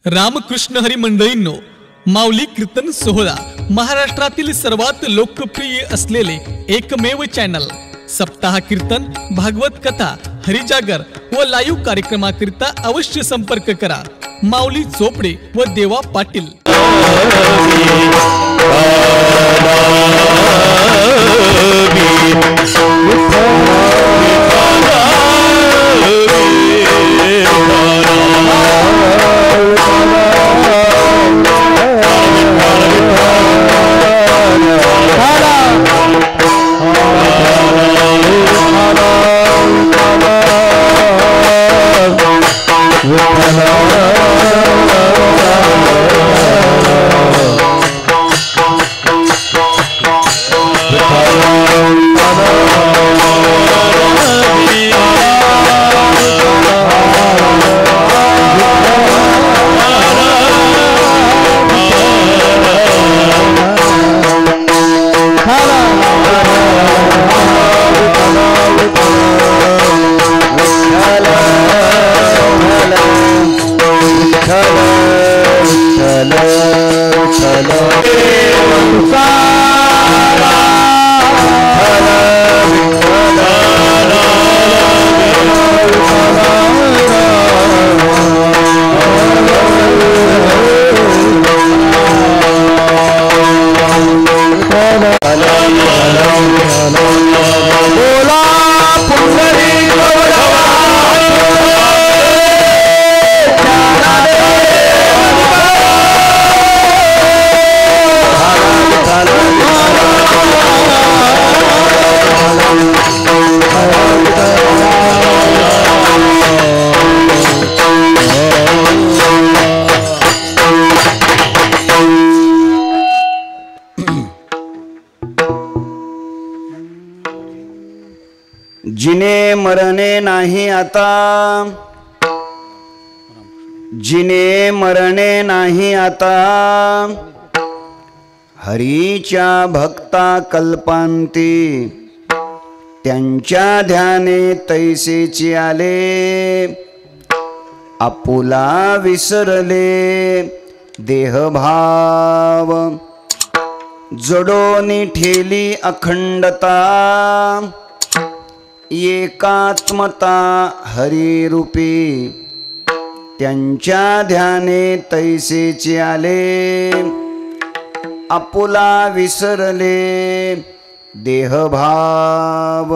रामकृष्ण हरी मंडळींनो, माऊली कीर्तन सोहळा महाराष्ट्रातील सर्वात लोकप्रिय असलेले एकमेव चॅनल सप्ताह कीर्तन, भागवत कथा, हरिजागर व लाईव्ह कार्यक्रमाकरिता अवश्य संपर्क करा। माऊली चोपडे व देवा पाटील। जिने मरणे नाही आता, जिने मरणे नाही आता, हरीच्या भक्ता कल्पांती, त्यांच्या ध्याने तैसेची आले, आपुला विसरले देहभाव, जडोनी ठेली अखंडता, एकात्मता हरिरूपी, त्यांच्या ध्याने तैसेचे आले, आपुला विसरले देहभाव,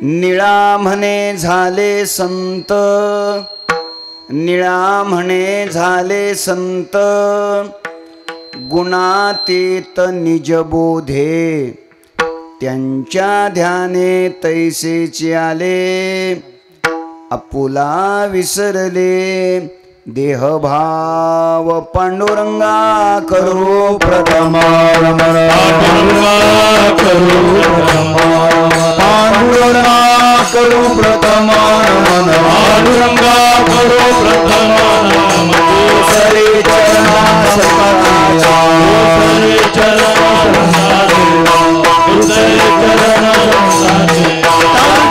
निळा म्हणे झाले संत, निळा म्हणे झाले संत, गुणातीत निजबोधे, त्यांच्या ध्याने तैसेचे आले, आपुला विसरले देहभाव, पांडुरंगा करू प्रथमा रमण, पांडुरंगा करू प्रथमा रमण, पांडुरंगा करू प्रथमा रमण, पांडुरंगा करू प्रथमा रमण, सरे चरणा सत्काराचा, सरे चरणा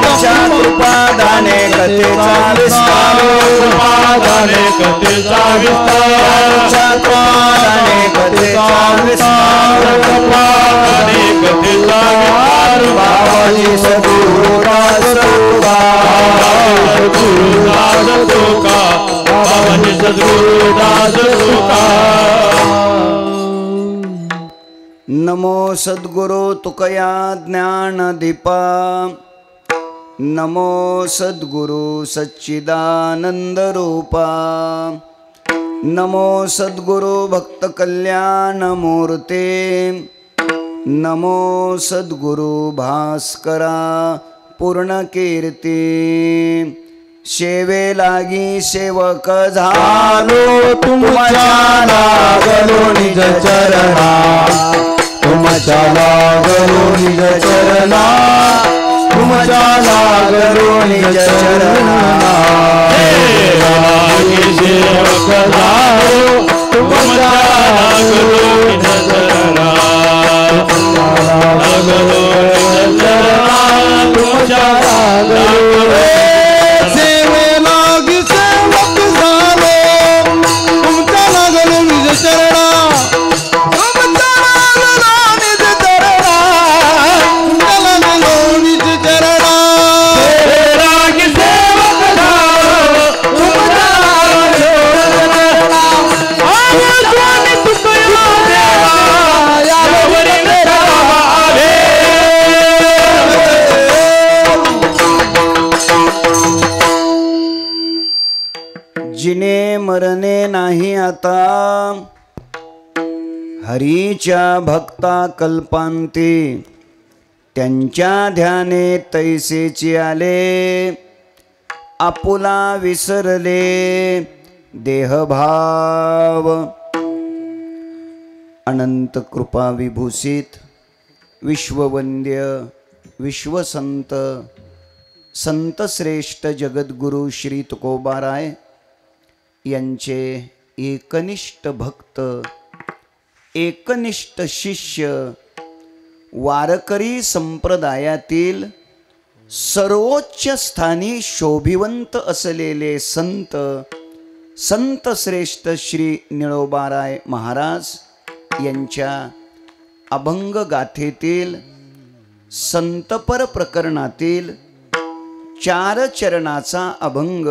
त्यांच्या कृपादाने कथेचा विस्तार, कृपादाने कथेचा विस्तार, कृपादाने कथेचा विस्तार, कृपादाने कथेचा विस्तार, बाबाजी सद्गुरुदास तुका, सद्गुरुदास तुका, बाबाजी सद्गुरुदास तुका। नमो सद्गुरु तुकया ज्ञानदीपा, नमो सद्गुरु सच्चिदानंद रूपा, नमो सद्गुरु भक्त कल्याण मूर्ते, नमो सद्गुरु भास्करा पूर्ण कीर्ती, सेवे लागी सेवक झालो, तुमच्या लागलो निज चरणा, तुमच्या लागलो निज चरणा, तुमच्या लागलो निज चरणा, सेवक झालो, तुमच्या लागलो निज चरणा, लागलो निज चरणा, तुमच्या लागलो, सेवे लागी सेवक झालो, मरणे नाही आता, हरीच्या भक्ता कल्पांती त्यांच्या ध्याने तैसेची आले, आपुला विसरले देहभाव. अनंत कृपा विभूषित विश्ववंद्य विश्वसंत संत श्रेष्ठ जगद्गुरु श्री तुकोबाराय यांचे एकनिष्ठ भक्त एकनिष्ठ शिष्य वारकरी संप्रदायातील सर्वोच्च स्थानी शोभिवंत असलेले संत संत श्रेष्ठ श्री निळोबाराय महाराज यांच्या अभंग गाथेतील संतपर प्रकरणातील 4 चरणाचा अभंग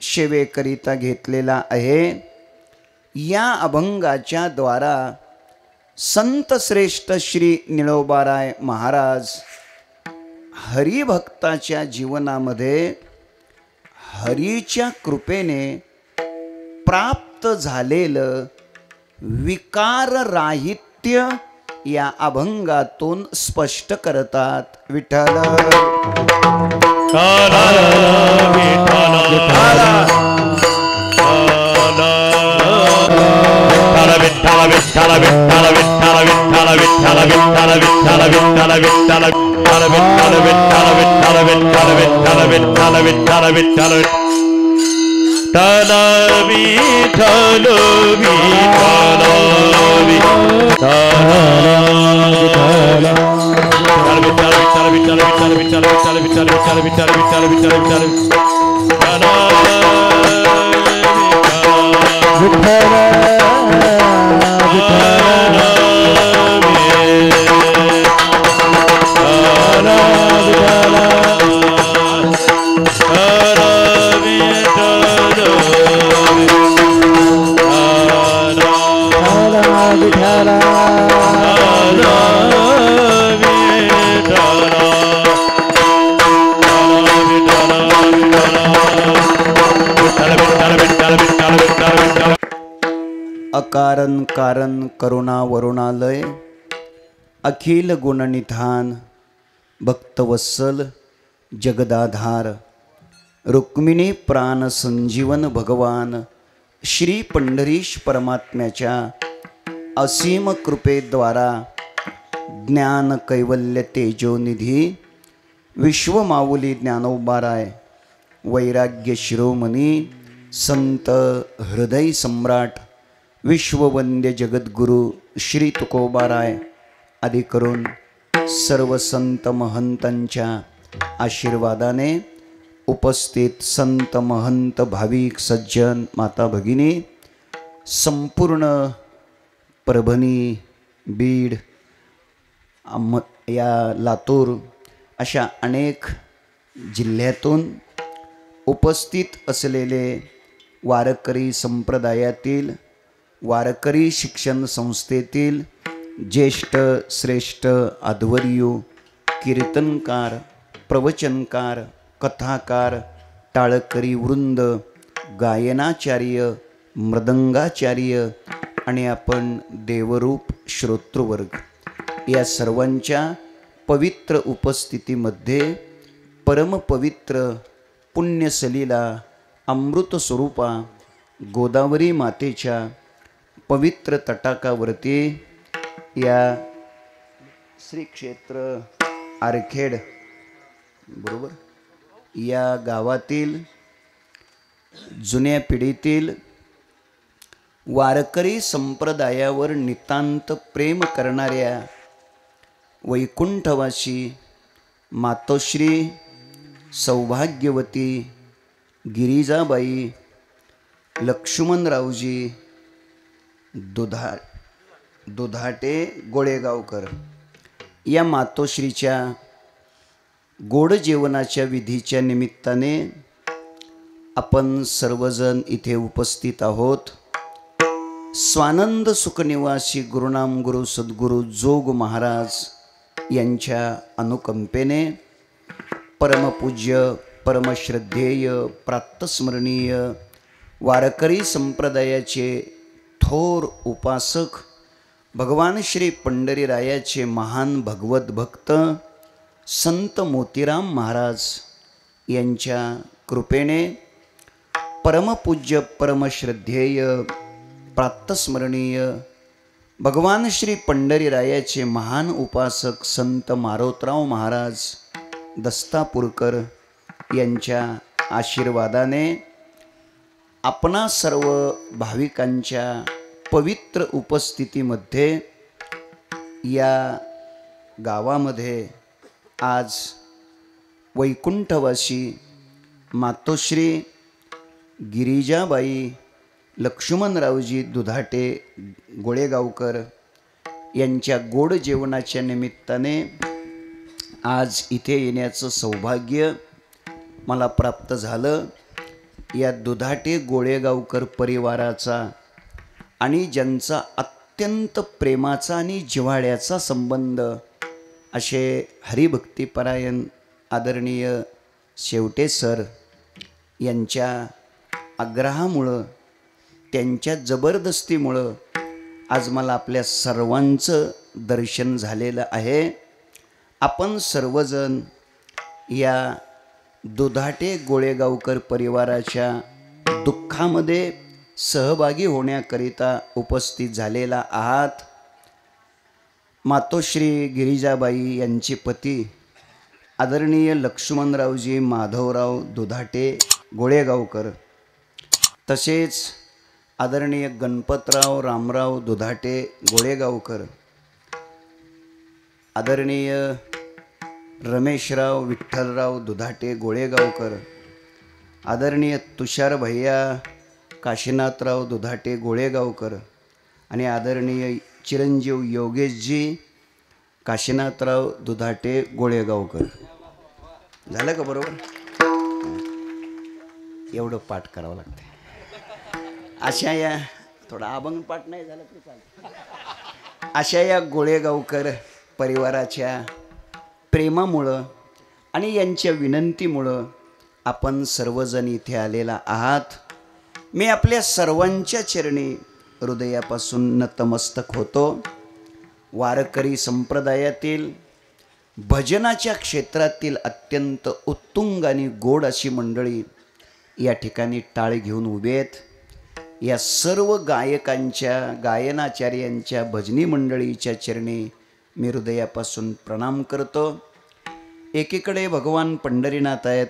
सेवेकरिता घेतलेला आहे. या अभंगाच्या द्वारा संत श्रेष्ठ श्री निळोबाराय महाराज हरिभक्ताच्या जीवनामध्ये हरीच्या कृपेने प्राप्त झालेलं विकारराहित्य या अभंगातून स्पष्ट करतात. विठ्ठल अकारण कारण करुणा वरुणालय अखिल गुणनिधान भक्तवत्सल जगदाधार रुक्मिणी प्राण संजीवन भगवान श्री पंढरीश परमात्म्याच्या असीम कृपेद्वारा ज्ञान कैवल्य तेजोनिधी विश्वमाऊली ज्ञानोबाराय वैराग्य शिरोमणी संत हृदय सम्राट विश्ववंद्य जगद्गुरु श्री तुकोबाराय आदी करून सर्व संत महंतांच्या आशीर्वादाने उपस्थित संत महंत भाविक सज्जन माता भगिनी संपूर्ण परभणी बीड या लातूर अशा अनेक जिल्ह्यातून उपस्थित असलेले वारकरी संप्रदायातील वारकरी शिक्षण संस्थेतील ज्येष्ठ श्रेष्ठ आध्वर्यू कीर्तनकार प्रवचनकार कथाकार टाळकरी वृंद गायनाचार्य मृदंगाचार्य आणि आपण देवरूप श्रोतृवर्ग या सर्वांच्या पवित्र उपस्थितीमध्ये परमपवित्र पुण्यसलीला अमृत स्वरूपा गोदावरी मातेच्या पवित्र तटाकावरती या श्री क्षेत्र आरखेड बरोबर या गावातील जुन्या पिढीतील वारकरी संप्रदायावर नितांत प्रेम करणाऱ्या वैकुंठवासी मातोश्री सौभाग्यवती गिरिजाबाई लक्ष्मणरावजी दुधाटे गोळेगावकर या मातोश्रीच्या गोड जेवणाच्या विधीच्या निमित्ताने आपण सर्वजण इथे उपस्थित आहोत. स्वानंद सुखनिवासी गुरुनाम गुरु सद्गुरु जोग महाराज यांच्या अनुकंपेने परमपूज्य परमश्रद्धेय प्रातस्मरणीय वारकरी संप्रदायाचे थोर उपासक भगवान श्री पंढरीरायाचे महान भगवत भक्त संत मोतीराम महाराज यांच्या कृपेने परमपूज्य परमश्रद्धेय प्रातस्मरणीय भगवान श्री पंढरीरायाचे महान उपासक संत मारोतराव महाराज दस्तापूरकर यांच्या आशीर्वादाने आपणा सर्व भाविकांच्या पवित्र उपस्थितीमध्ये या गावामध्ये आज वैकुंठवासी मातोश्री गिरिजाबाई लक्ष्मणरावजी दुधाटे गोळेगावकर यांच्या गोड जेवणाच्या निमित्ताने आज इथे येण्याचं सौभाग्य मला प्राप्त झालं. या दुधाटे गोळेगावकर परिवाराचा आणि ज्यांचा अत्यंत प्रेमाचा आणि जिव्हाळ्याचा संबंध असे हरिभक्तिपरायण आदरणीय शेवटे सर यांच्या आग्रहामुळं त्यांच्या जबरदस्तीमुळं आज मला आपल्या सर्वांचं दर्शन झालेलं आहे. आपण सर्वजण या दुधाटे गोळेगावकर परिवाराच्या दुःखामध्ये सहभागी होण्याकरिता उपस्थित झालेला आहात. मातोश्री गिरिजाबाई यांचे पती आदरणीय लक्ष्मणरावजी माधवराव दुधाटे गोळेगावकर, तसेच आदरणीय गणपतराव रामराव दुधाटे गोळेगावकर, आदरणीय रमेशराव विठ्ठलराव दुधाटे गोळेगावकर, आदरणीय तुषार भैया काशीनाथराव दुधाटे गोळेगावकर आणि आदरणीय चिरंजीव योगेशजी काशीनाथराव दुधाटे गोळेगावकर. झालं का बरोबर? एवढं पाठ करावं लागतं. अशा या थोडा अभंग पाठ नाही झाला तरी चालतं. अशा या गोळेगावकर परिवाराच्या प्रेमामुळं आणि यांच्या विनंतीमुळं आपण सर्वजण इथे आलेला आहात. मी आपल्या सर्वांच्या चरणी हृदयापासून नतमस्तक होतो. वारकरी संप्रदायातील भजनाच्या क्षेत्रातील अत्यंत उत्तुंग आणि गोड अशी मंडळी या ठिकाणी टाळ घेऊन उभे आहेत. या सर्व गायकांच्या गायनाचार्यांच्या भजनी मंडळीच्या चरणी मी हृदयापासून प्रणाम करतो. एकीकडे भगवान पंढरीनाथ आहेत,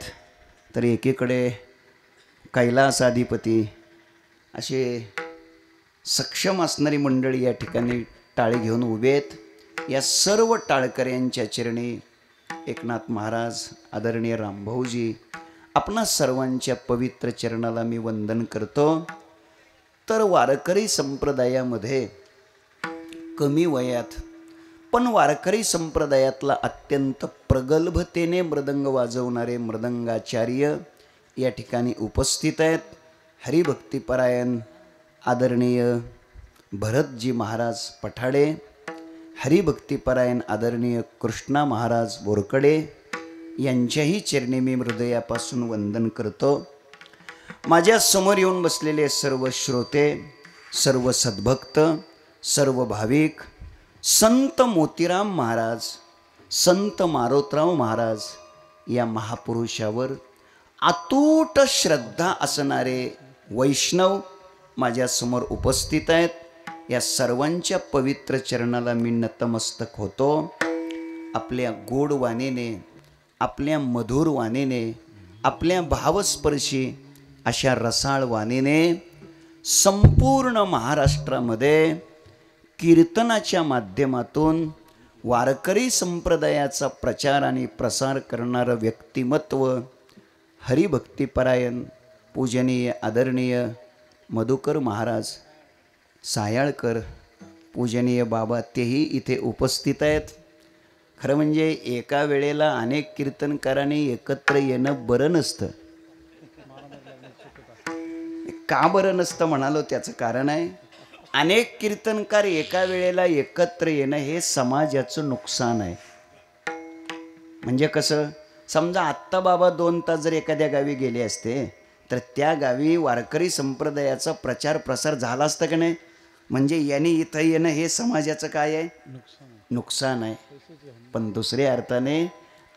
तर एकीकडे कैलासाधिपती असे सक्षम असणारी मंडळी या ठिकाणी टाळे घेऊन उभे आहेत. या सर्व टाळकऱ्यांच्या चरणी एकनाथ महाराज आदरणीय रामभाऊजी आपणा सर्वांच्या पवित्र चरणाला मी वंदन करतो. तर वारकरी संप्रदायामध्ये कमी वयात पण वारकरी संप्रदायातला अत्यंत प्रगल्भतेने मृदंग वाजवणारे मृदंगाचार्य या ठिकाणी उपस्थित आहेत. हरिभक्तिपरायण आदरणीय भरतजी महाराज पठाडे, हरिभक्तिपरायण आदरणीय कृष्णा महाराज बोरकडे यांच्याही चरणी मी हृदयापासून वंदन करतो. माझ्या समोर येऊन बसलेले सर्व श्रोते, सर्व सद्भक्त, सर्व भाविक, संत मोतीराम महाराज, संत मारोतराव महाराज या महापुरुषावर अतूट श्रद्धा असणारे वैष्णव माझ्यासमोर उपस्थित आहेत. या सर्वांच्या पवित्र चरणाला मी नतमस्तक होतो. आपल्या गोड वाणीने, आपल्या मधुर वाणीने, आपल्या भावस्पर्शी अशा रसाळ वाणीने संपूर्ण महाराष्ट्रामध्ये कीर्तनाच्या माध्यमातून वारकरी संप्रदायाचा प्रचार आणि प्रसार करणारं व्यक्तिमत्व हरिभक्तिपरायण पूजनीय आदरणीय मधुकर महाराज सायाळकर पूजनीय बाबा तेही इथे उपस्थित आहेत. खरं म्हणजे एका वेळेला अनेक कीर्तनकारांनी एकत्र येणं बरं नसतं. का बरं नसतं म्हणालो त्याचं कारण आहे, अनेक कीर्तनकार एका वेळेला एकत्र येणं हे समाजाचं नुकसान आहे. म्हणजे कसं, समजा आत्ता बाबा 2 तास जर एखाद्या गावी गेले असते तर त्या गावी वारकरी संप्रदायाचा प्रचार प्रसार झाला असता का नाही? म्हणजे यांनी इथं येणं हे समाजाचं काय आहे? नुकसान आहे. पण दुसऱ्या अर्थाने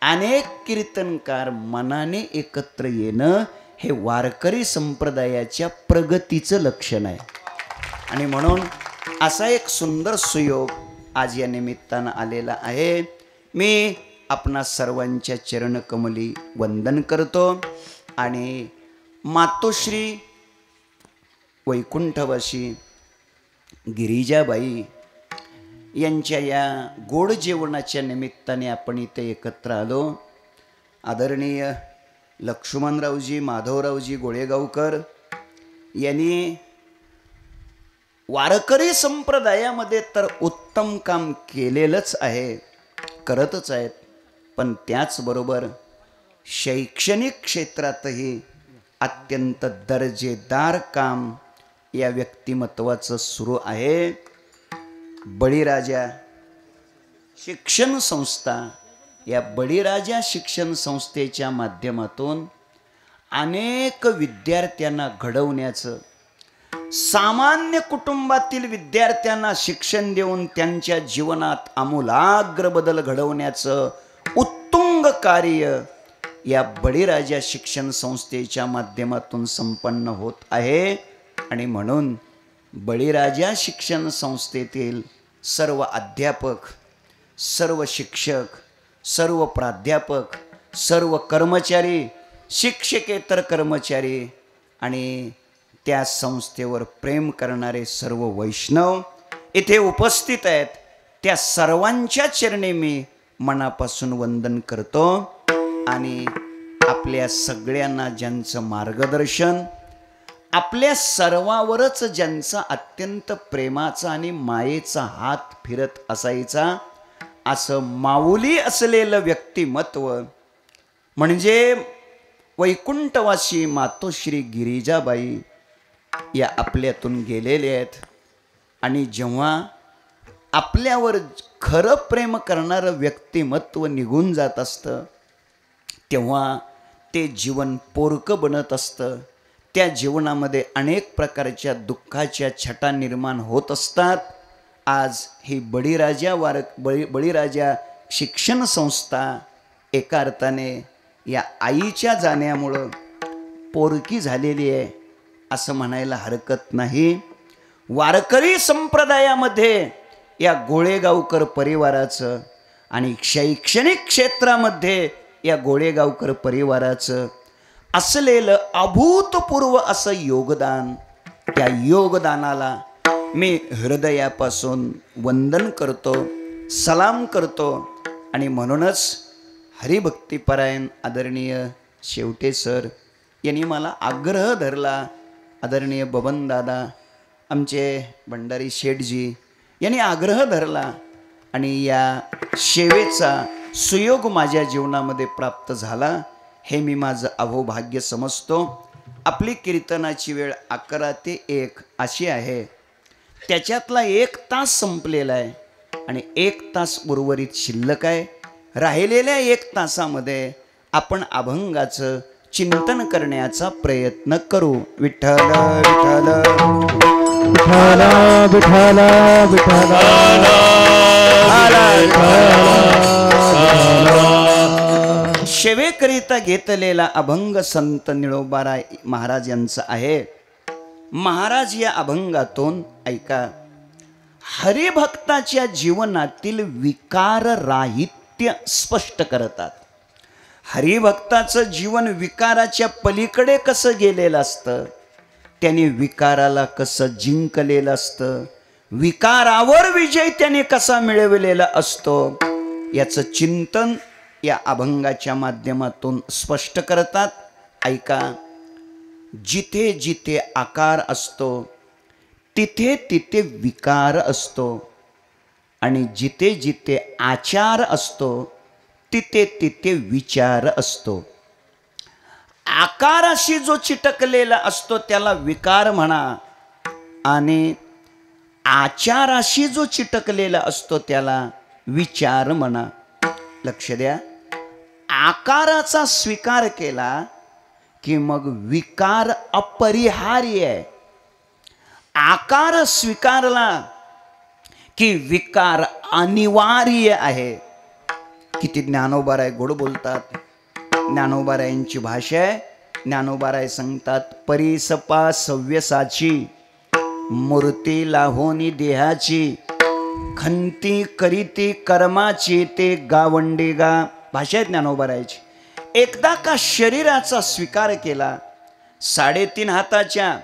अनेक कीर्तनकार मनाने एकत्र येणं हे वारकरी संप्रदायाच्या प्रगतीचं लक्षण आहे. आणि म्हणून असा एक सुंदर सुयोग आज या निमित्तानं आलेला आहे. मी आपणा सर्वांच्या चरणकमली वंदन करतो आणि मातोश्री वैकुंठवासी गिरिजाबाई यांच्या या गोड जेवणाच्या निमित्ताने आपण इथे एकत्र आलो. आदरणीय लक्ष्मणरावजी माधवरावजी गोळेगावकर यांनी वारकरी संप्रदायामध्ये तर उत्तम काम केलेलंच आहे, करतच आहेत. पण त्याचबरोबर शैक्षणिक क्षेत्रातही अत्यंत दर्जेदार काम या व्यक्तिमत्वाचं सुरू आहे. बळीराजा शिक्षण संस्था, या बळीराजा शिक्षण संस्थेच्या माध्यमातून अनेक विद्यार्थ्यांना घडवण्याचं, सामान्य कुटुंबातील विद्यार्थ्यांना शिक्षण देऊन त्यांच्या जीवनात आमूलाग्र बदल घडवण्याचं उत्तुंग कार्य या बळीराजा शिक्षण संस्थेच्या माध्यमातून संपन्न होत आहे. आणि म्हणून बळीराजा शिक्षण संस्थेतील सर्व अध्यापक, सर्व शिक्षक, सर्व प्राध्यापक, सर्व कर्मचारी, शिक्षकेतर कर्मचारी आणि त्या संस्थेवर प्रेम करणारे सर्व वैष्णव इथे उपस्थित आहेत. त्या सर्वांच्या चरणी मी मनापासून वंदन करतो. आणि आपल्या सगळ्यांना ज्यांचं मार्गदर्शन, आपल्या सर्वावरच ज्यांचा अत्यंत प्रेमाचा आणि मायेचा हात फिरत असायचा, असं माऊली असलेलं व्यक्तिमत्व म्हणजे वैकुंठवासी मातोश्री गिरिजाबाई या आपल्यातून गेलेले आहेत. आणि जेव्हा आपल्यावर खरं प्रेम करणारं व्यक्तिमत्व निघून जात असतं, तेव्हा ते जीवन पोरकं बनत असतं. त्या जीवनामध्ये अनेक प्रकारच्या दुःखाच्या छटा निर्माण होत असतात. आज ही बळीराजा शिक्षण संस्था एका अर्थाने या आईच्या जाण्यामुळं पोरकी झालेली आहे असं म्हणायला हरकत नाही. वारकरी संप्रदायामध्ये या गोळेगावकर परिवाराचं आणि शैक्षणिक क्षेत्रामध्ये या गोळेगावकर परिवाराचं असलेलं अभूतपूर्व असं योगदान, त्या योगदानाला मी हृदयापासून वंदन करतो, सलाम करतो. आणि म्हणूनच हरिभक्तिपरायण आदरणीय शेवटे सर यांनी मला आग्रह धरला, आदरणीय बबनदादा, आमचे भंडारी शेठजी यांनी आग्रह धरला आणि या सेवेचा सुयोग माझ्या जीवनामध्ये प्राप्त झाला. हे मी माझं अहोभाग्य समजतो. आपली कीर्तनाची वेळ 11 ते 1 अशी आहे. त्याच्यातला 1 तास संपलेला आहे आणि 1 तास उर्वरित शिल्लक आहे. राहिलेल्या 1 तासामध्ये आपण अभंगाचं चिंतन करण्याचा प्रयत्न करू. विठ्ठल विठ्ठल विठ्ठल विठ्ठल सेवेकरिता घेतलेला अभंग संत निळोबाराय महाराज यांचा आहे. महाराज या अभंगातून ऐका, हरिभक्ताच्या जीवनातील विकार राहित्य स्पष्ट करतात. हरिभक्ताचं जीवन विकाराच्या पलीकडे कसं गेलेलं असतं, त्याने विकाराला कसं जिंकलेलं असतं, विकारावर विजय त्याने कसा मिळवलेला असतो, याचं चिंतन या अभंगाच्या माध्यमातून स्पष्ट करतात. ऐका, जिथे जिथे आकार असतो तिथे तिथे विकार असतो आणि जिथे जिथे आचार असतो तिथे तिथे विचार असतो. आकाराशी जो चिटकलेला असतो त्याला विकार म्हणा आणि आचाराशी जो चिटकलेला असतो त्याला विचार म्हणा. लक्ष द्या, आकाराचा स्वीकार केला की मग विकार अपरिहार्य आहे. आकार स्वीकारला की विकार अनिवार्य आहे. किती ज्ञानोबाराय गोड बोलतात. ज्ञानोबारायांची भाषा आहे. ज्ञानोबाराय सांगतात, परिसपा सव्यसाची मूर्ती लाहोनी देहाची, खंती करीती कर्माची ते गावंडी गा. भाषा आहे ज्ञानोबारायची. एकदा का शरीराचा स्वीकार केला, 3.5 हाताच्या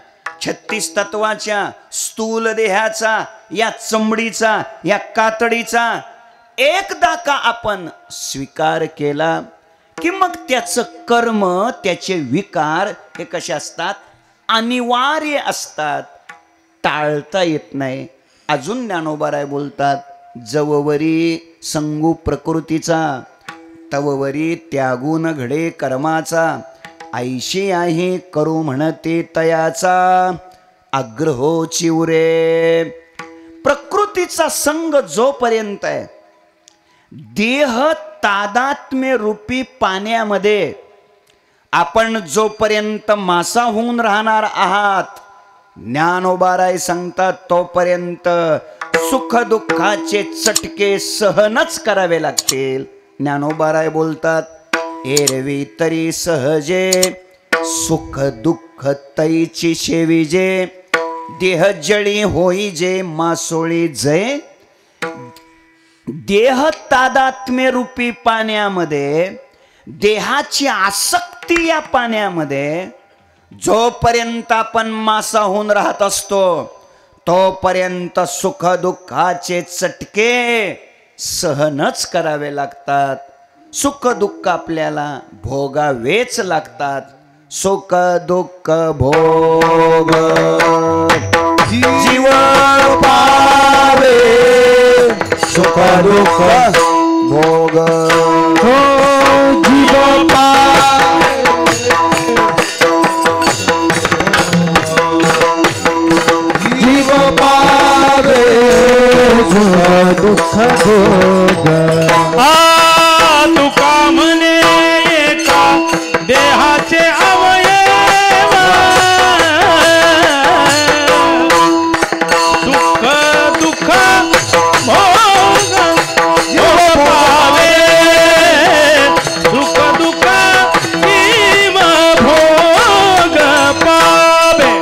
36 तत्वाच्या स्थूल देहाचा, या चमडीचा, या कातडीचा एकदा का आपण स्वीकार केला की मग त्याचं कर्म, त्याचे विकार हे कसे असतात? अनिवार्य असतात, टाळता येत नाही. अजून ज्ञानोबाराय बोलतात, जववरी संगू प्रकृतीचा, तववरी त्यागून घडे कर्माचा, ऐशी आहे करू म्हणते तयाचा, आग्रहो चिवरे. प्रकृतीचा संग जोपर्यंत आहे, देह तादात्म्य रूपी पाण्यामध्ये आपण जोपर्यंत मासा होऊन राहणार आहात, ज्ञानोबाराय सांगतात तोपर्यंत सुख दुःखाचे चटके सहनच करावे लागतील. ज्ञानोबाराय बोलतात, एरवी तरी सहजे सुख दुःख तैची शेविजे, देह जळी होई जे मासोळी जय. देह तादात्म्य रूपी पाण्यामध्ये, देहाची आसक्ती या पाण्यामध्ये जोपर्यंत आपण मासा होऊन राहत असतो, तोपर्यंत सुख दुःखाचे चटके सहनच करावे लागतात. सुख दुःख आपल्याला भोगावेच लागतात. सुख दुःख भोग जीव पावे, सुख दुःख भोग जीव पावे, सुख दुःख भोग. तुका म्हणे एका देहाचे अवयव, सुख दुःख भोग पावे, सुख दुःख जीव भोग पावे.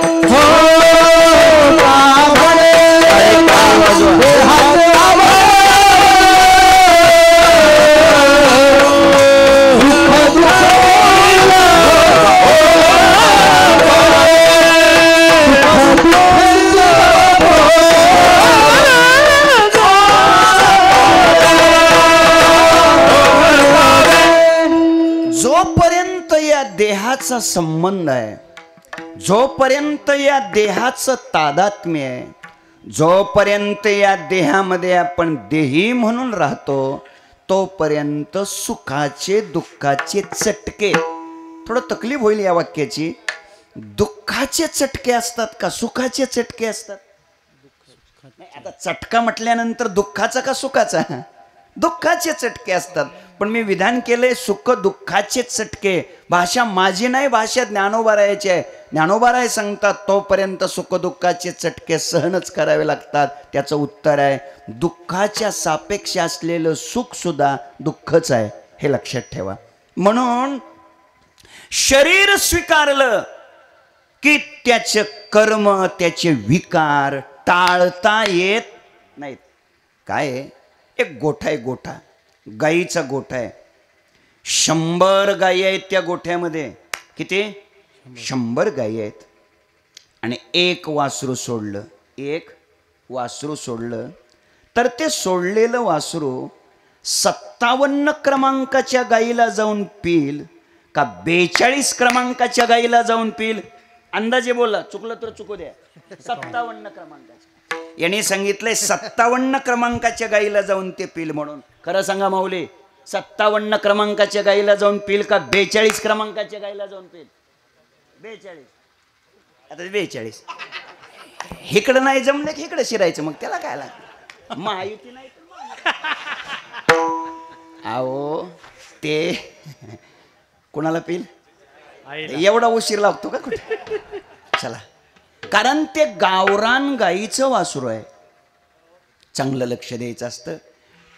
जोपर्यंत या देहाचा संबंध आहे, जोपर्यंत या देहाचं तादात्म्य आहे, जोपर्यंत या देहामध्ये आपण देही म्हणून राहतो, तोपर्यंत सुखाचे दुःखाचे चटके. थोडं तकलीफ होईल या वाक्याची. दुःखाचे चटके असतात का सुखाचे चटके असतात? आता चटका म्हटल्यानंतर दुःखाचा का सुखाचा? दुःखाचे चटके असतात. पण मी विधान केलंय सुख दुःखाचे चटके. भाषा माझी नाही, भाषा ज्ञानोबारायाची आहे. ज्ञानोबाराय सांगतात तोपर्यंत सुख दुःखाचे चटके सहनच करावे लागतात. त्याचं उत्तर आहे, दुःखाच्या सापेक्ष असलेलं सुख सुद्धा दुःखच आहे, हे लक्षात ठेवा. म्हणून शरीर स्वीकारलं की त्याचे कर्म, त्याचे विकार टाळता येत नाहीत. काय आहे? एक गोठा आहे, गोठा गाईचा गोठा आहे. 100 गायी आहेत त्या गोठ्यामध्ये. किती? 100 गायी आहेत. आणि एक वासरू सोडलं, एक वासरू सोडलं तर ते सोडलेलं वासरू 57 क्रमांकाच्या गाईला जाऊन पिल का 42 क्रमांकाच्या गाईला जाऊन पिल? अंदाजे बोला, चुकलं तर चुकू द्या. 57 क्रमांकाच्या. यांनी सांगितलंय 57 क्रमांकाच्या गाईला जाऊन ते पिल म्हणून. खरं सांगा माऊली, 57 क्रमांकाच्या गाईला जाऊन पिल का 42 क्रमांकाच्या गाईला जाऊन पिल? 42. आता 42 इकडं नाही जमलं की इकडं शिरायचं, मग त्याला काय लागतं? महायुती नाही तर आओ ते कुणाला पिल? एवढा उशीर लागतो का कुठे? चला, कारण ते गावरान गाईचं वासरू आहे. चांगलं लक्ष द्यायचं असतं.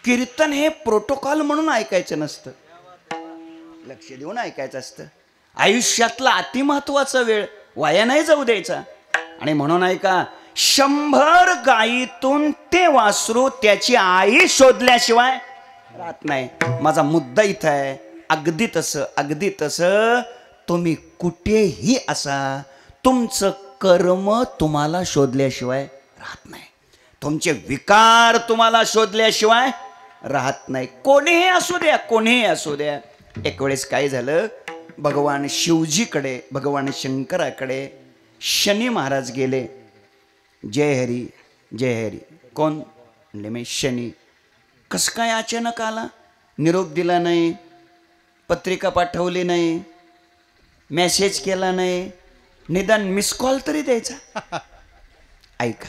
कीर्तन हे प्रोटोकॉल म्हणून ऐकायचं नसतं, लक्ष देऊन ऐकायचं असतं. आयुष्यातला अतिमहत्वाचा वेळ वाया नाही जाऊ द्यायचा. आणि म्हणून ऐका, 100 गायीतून ते वासरू त्याची आई शोधल्याशिवाय राहत नाही. माझा मुद्दा इथं आहे. अगदी तसं तुम्ही कुठेही असा, तुमचं कर्म तुम्हाला शोधल्याशिवाय राहत नाही. तुमचे विकार तुम्हाला शोधल्याशिवाय राहत नाही. कोणीही असू द्या. एक वेळेस काय झालं, भगवान शिवजीकडे, भगवान शंकराकडे शनी महाराज गेले. जय हरी. कोण म्हणले? मी शनी. कस काय अचानक आला? निरोप दिला नाही, पत्रिका पाठवली नाही, मेसेज केला नाही, निदान मिस कॉल तरी द्यायचा. ऐका,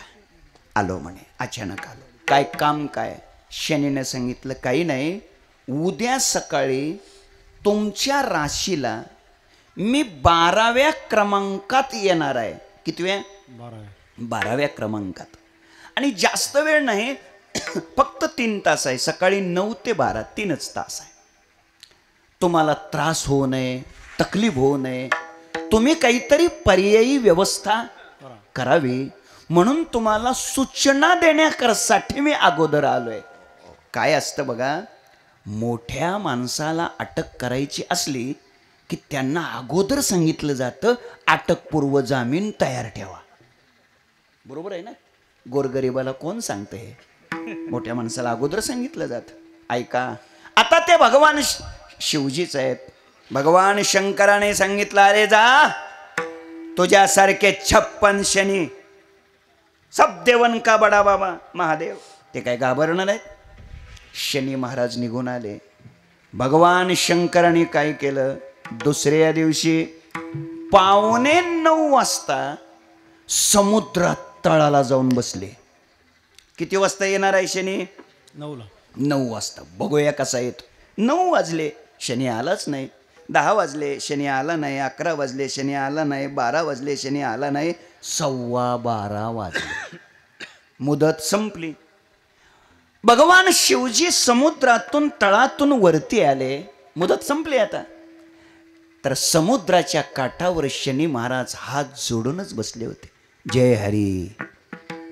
आलो म्हणे, अचानक आलो. काय काम काय? शनीने सांगितलं, काही नाही, उद्या सकाळी तुमच्या राशीला मी 12व्या क्रमांकात येणार आहे. कितव्या? 12व्या क्रमांकात. आणि जास्त वेळ नाही, फक्त 3 तास आहे. सकाळी 9 ते 12, 3च तास आहे. तुम्हाला त्रास होऊ नये, तकलीफ होऊ नये, तुम्ही काहीतरी पर्यायी व्यवस्था करावी म्हणून तुम्हाला सूचना देण्यासाठी मी अगोदर आलोय. काय असतं बघा, मोठ्या माणसाला अटक करायची असली की त्यांना अगोदर सांगितलं जातं, अटकपूर्व जामीन तयार ठेवा. बरोबर आहे ना? गोरगरिबाला कोण सांगतं हे? मोठ्या माणसाला अगोदर सांगितलं जातं. ऐका, आता ते भगवान शिवजीच आहेत. भगवान शंकराने सांगितलं, अरे जा, तुझ्यासारखे 56 शनी, सब देवन का बडा बाबा महादेव. ते काय घाबरणार आहेत? शनी महाराज निघून आले. भगवान शंकराने काय केलं, दुसऱ्या दिवशी 8:45 वाजता समुद्रात तळाला जाऊन बसले. किती वाजता येणार आहे शनी? 9 वाजता. बघूया कसा येतो. 9 वाजले, शनी आलाच नाही. 10 वाजले, शनी आला नाही. 11 वाजले, शनी आला नाही. 12 वाजले, शनी आला नाही. 12:15 वाजले, मुदत संपली. भगवान शिवजी समुद्रातून तळातून वरती आले. मुदत संपली आता. तर समुद्राच्या काठावर शनी महाराज हात जोडूनच बसले होते. जय हरी.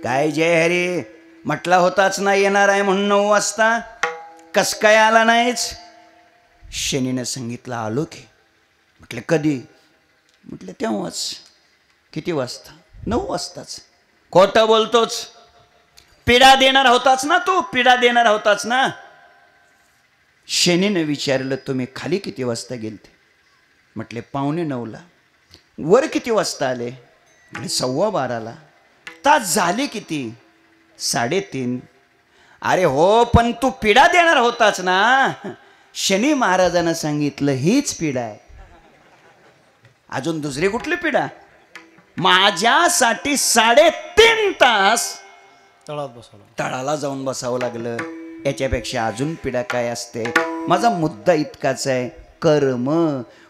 काय जय हरी? म्हटला होताच ना येणार आहे म्हणून 9 वाजता, कस काय आला नाहीच? शनीने सांगितलं, आलो की. म्हटले कधी? म्हटले तेव्हाच. किती वाजता? 9 वाजताच. खोटं बोलतोच, पीडा देणार होताच ना तू, पीडा देणार होताच ना. शनीने विचारलं, तुम्ही खाली किती वाजता गेलते? म्हटले 9:15. वर किती वाजता आले? म्हटले 12:15. तास झाले किती? 3:30. अरे हो, पण तू पीडा देणार होताच ना. शनी महाराजांना सांगितलं, हीच पीडा आहे, अजून दुसरी कुठली पीडा? माझ्यासाठी 3.5 तास तळाला जाऊन बसावं लागलं. याच्यापेक्षा अजून पीडा काय असते? माझा मुद्दा इतकाच आहे, कर्म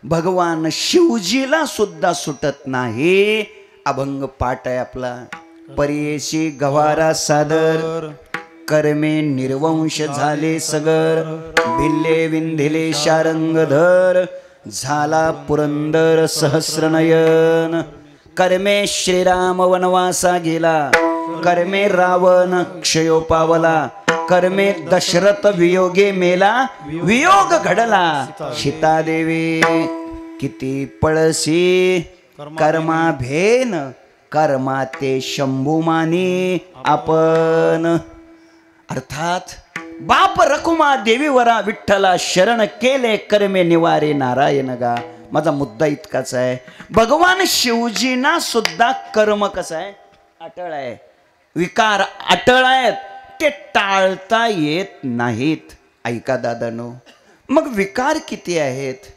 भगवान शिवजीला सुद्धा सुटत नाही. अभंग पाठ आहे आपला, परियेशी गवारा सादर, कर्मे निर्वंश झाले सगर, भिल्ले विंधिले शारंगधर, झाला पुरंदर सहस्रनयन. कर्मे श्रीराम वनवासा गेला, कर्मे रावण क्षयो पावला, कर्मे दशरथ वियोगे मेला, वियोग घडला सीतादेवी. किती पळसी कर्मा भेन, कर्मा ते शंभुमानी आपण. अर्थात बाप रखुमा देवीवरा विठ्ठला शरण केले, कर्मे निवारे नारायण गा. माझा मुद्दा इतकाच आहे, भगवान शिवजींना सुद्धा कर्म कसं आहे? अटळ आहे. विकार अटळ आहेत, ते टाळता येत नाहीत. ऐका दादानो, मग विकार किती आहेत?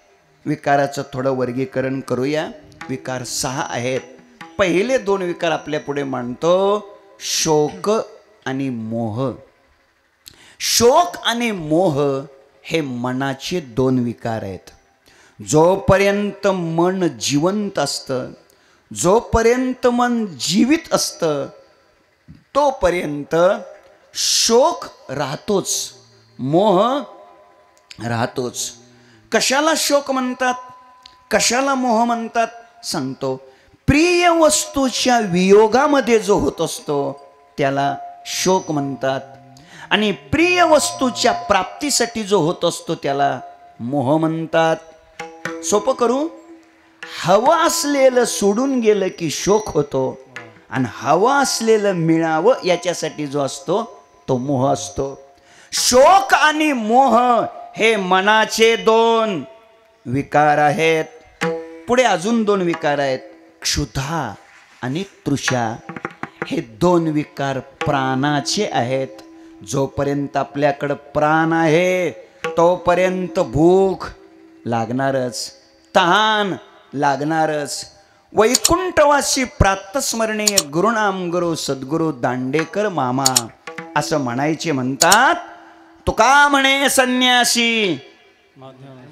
विकाराचं थोडं वर्गीकरण करूया. विकार 6 आहेत. पहिले 2 विकार आपल्या पुढे मांडतो, शोक आणि मोह. शोक आणि मोह हे मनाचे 2 विकार आहेत. जोपर्यंत मन जिवंत असतं, जोपर्यंत मन जीवित असतं, तोपर्यंत शोक राहतोच, मोह राहतोच. कशाला शोक म्हणतात, कशाला मोह म्हणतात सांगतो. प्रिय वस्तूच्या वियोगामध्ये जो होत असतो त्याला शोक म्हणतात, आणि प्रिय वस्तूच्या प्राप्तीसाठी जो होत असतो त्याला मोह म्हणतात. सोपं करू, हवं असलेलं सोडून गेलं की शोक होतो, आणि हवं असलेलं मिळावं याच्यासाठी जो असतो तो मोह असतो. शोक आणि मोह हे मनाचे दोन विकार आहेत. पुढे अजून दोन विकार आहेत, क्षुधा आणि तृषा. हे दोन विकार प्राणाचे आहेत. जोपर्यंत आपल्याकडं प्राण आहे तोपर्यंत भूक लागणारच, तहान लागणारच. वैकुंठवासी प्रातस्मरणीय गुरुनाम गुरु सद्गुरु दांडेकर मामा असं म्हणायचे म्हणतात. तुका म्हणे संन्यासी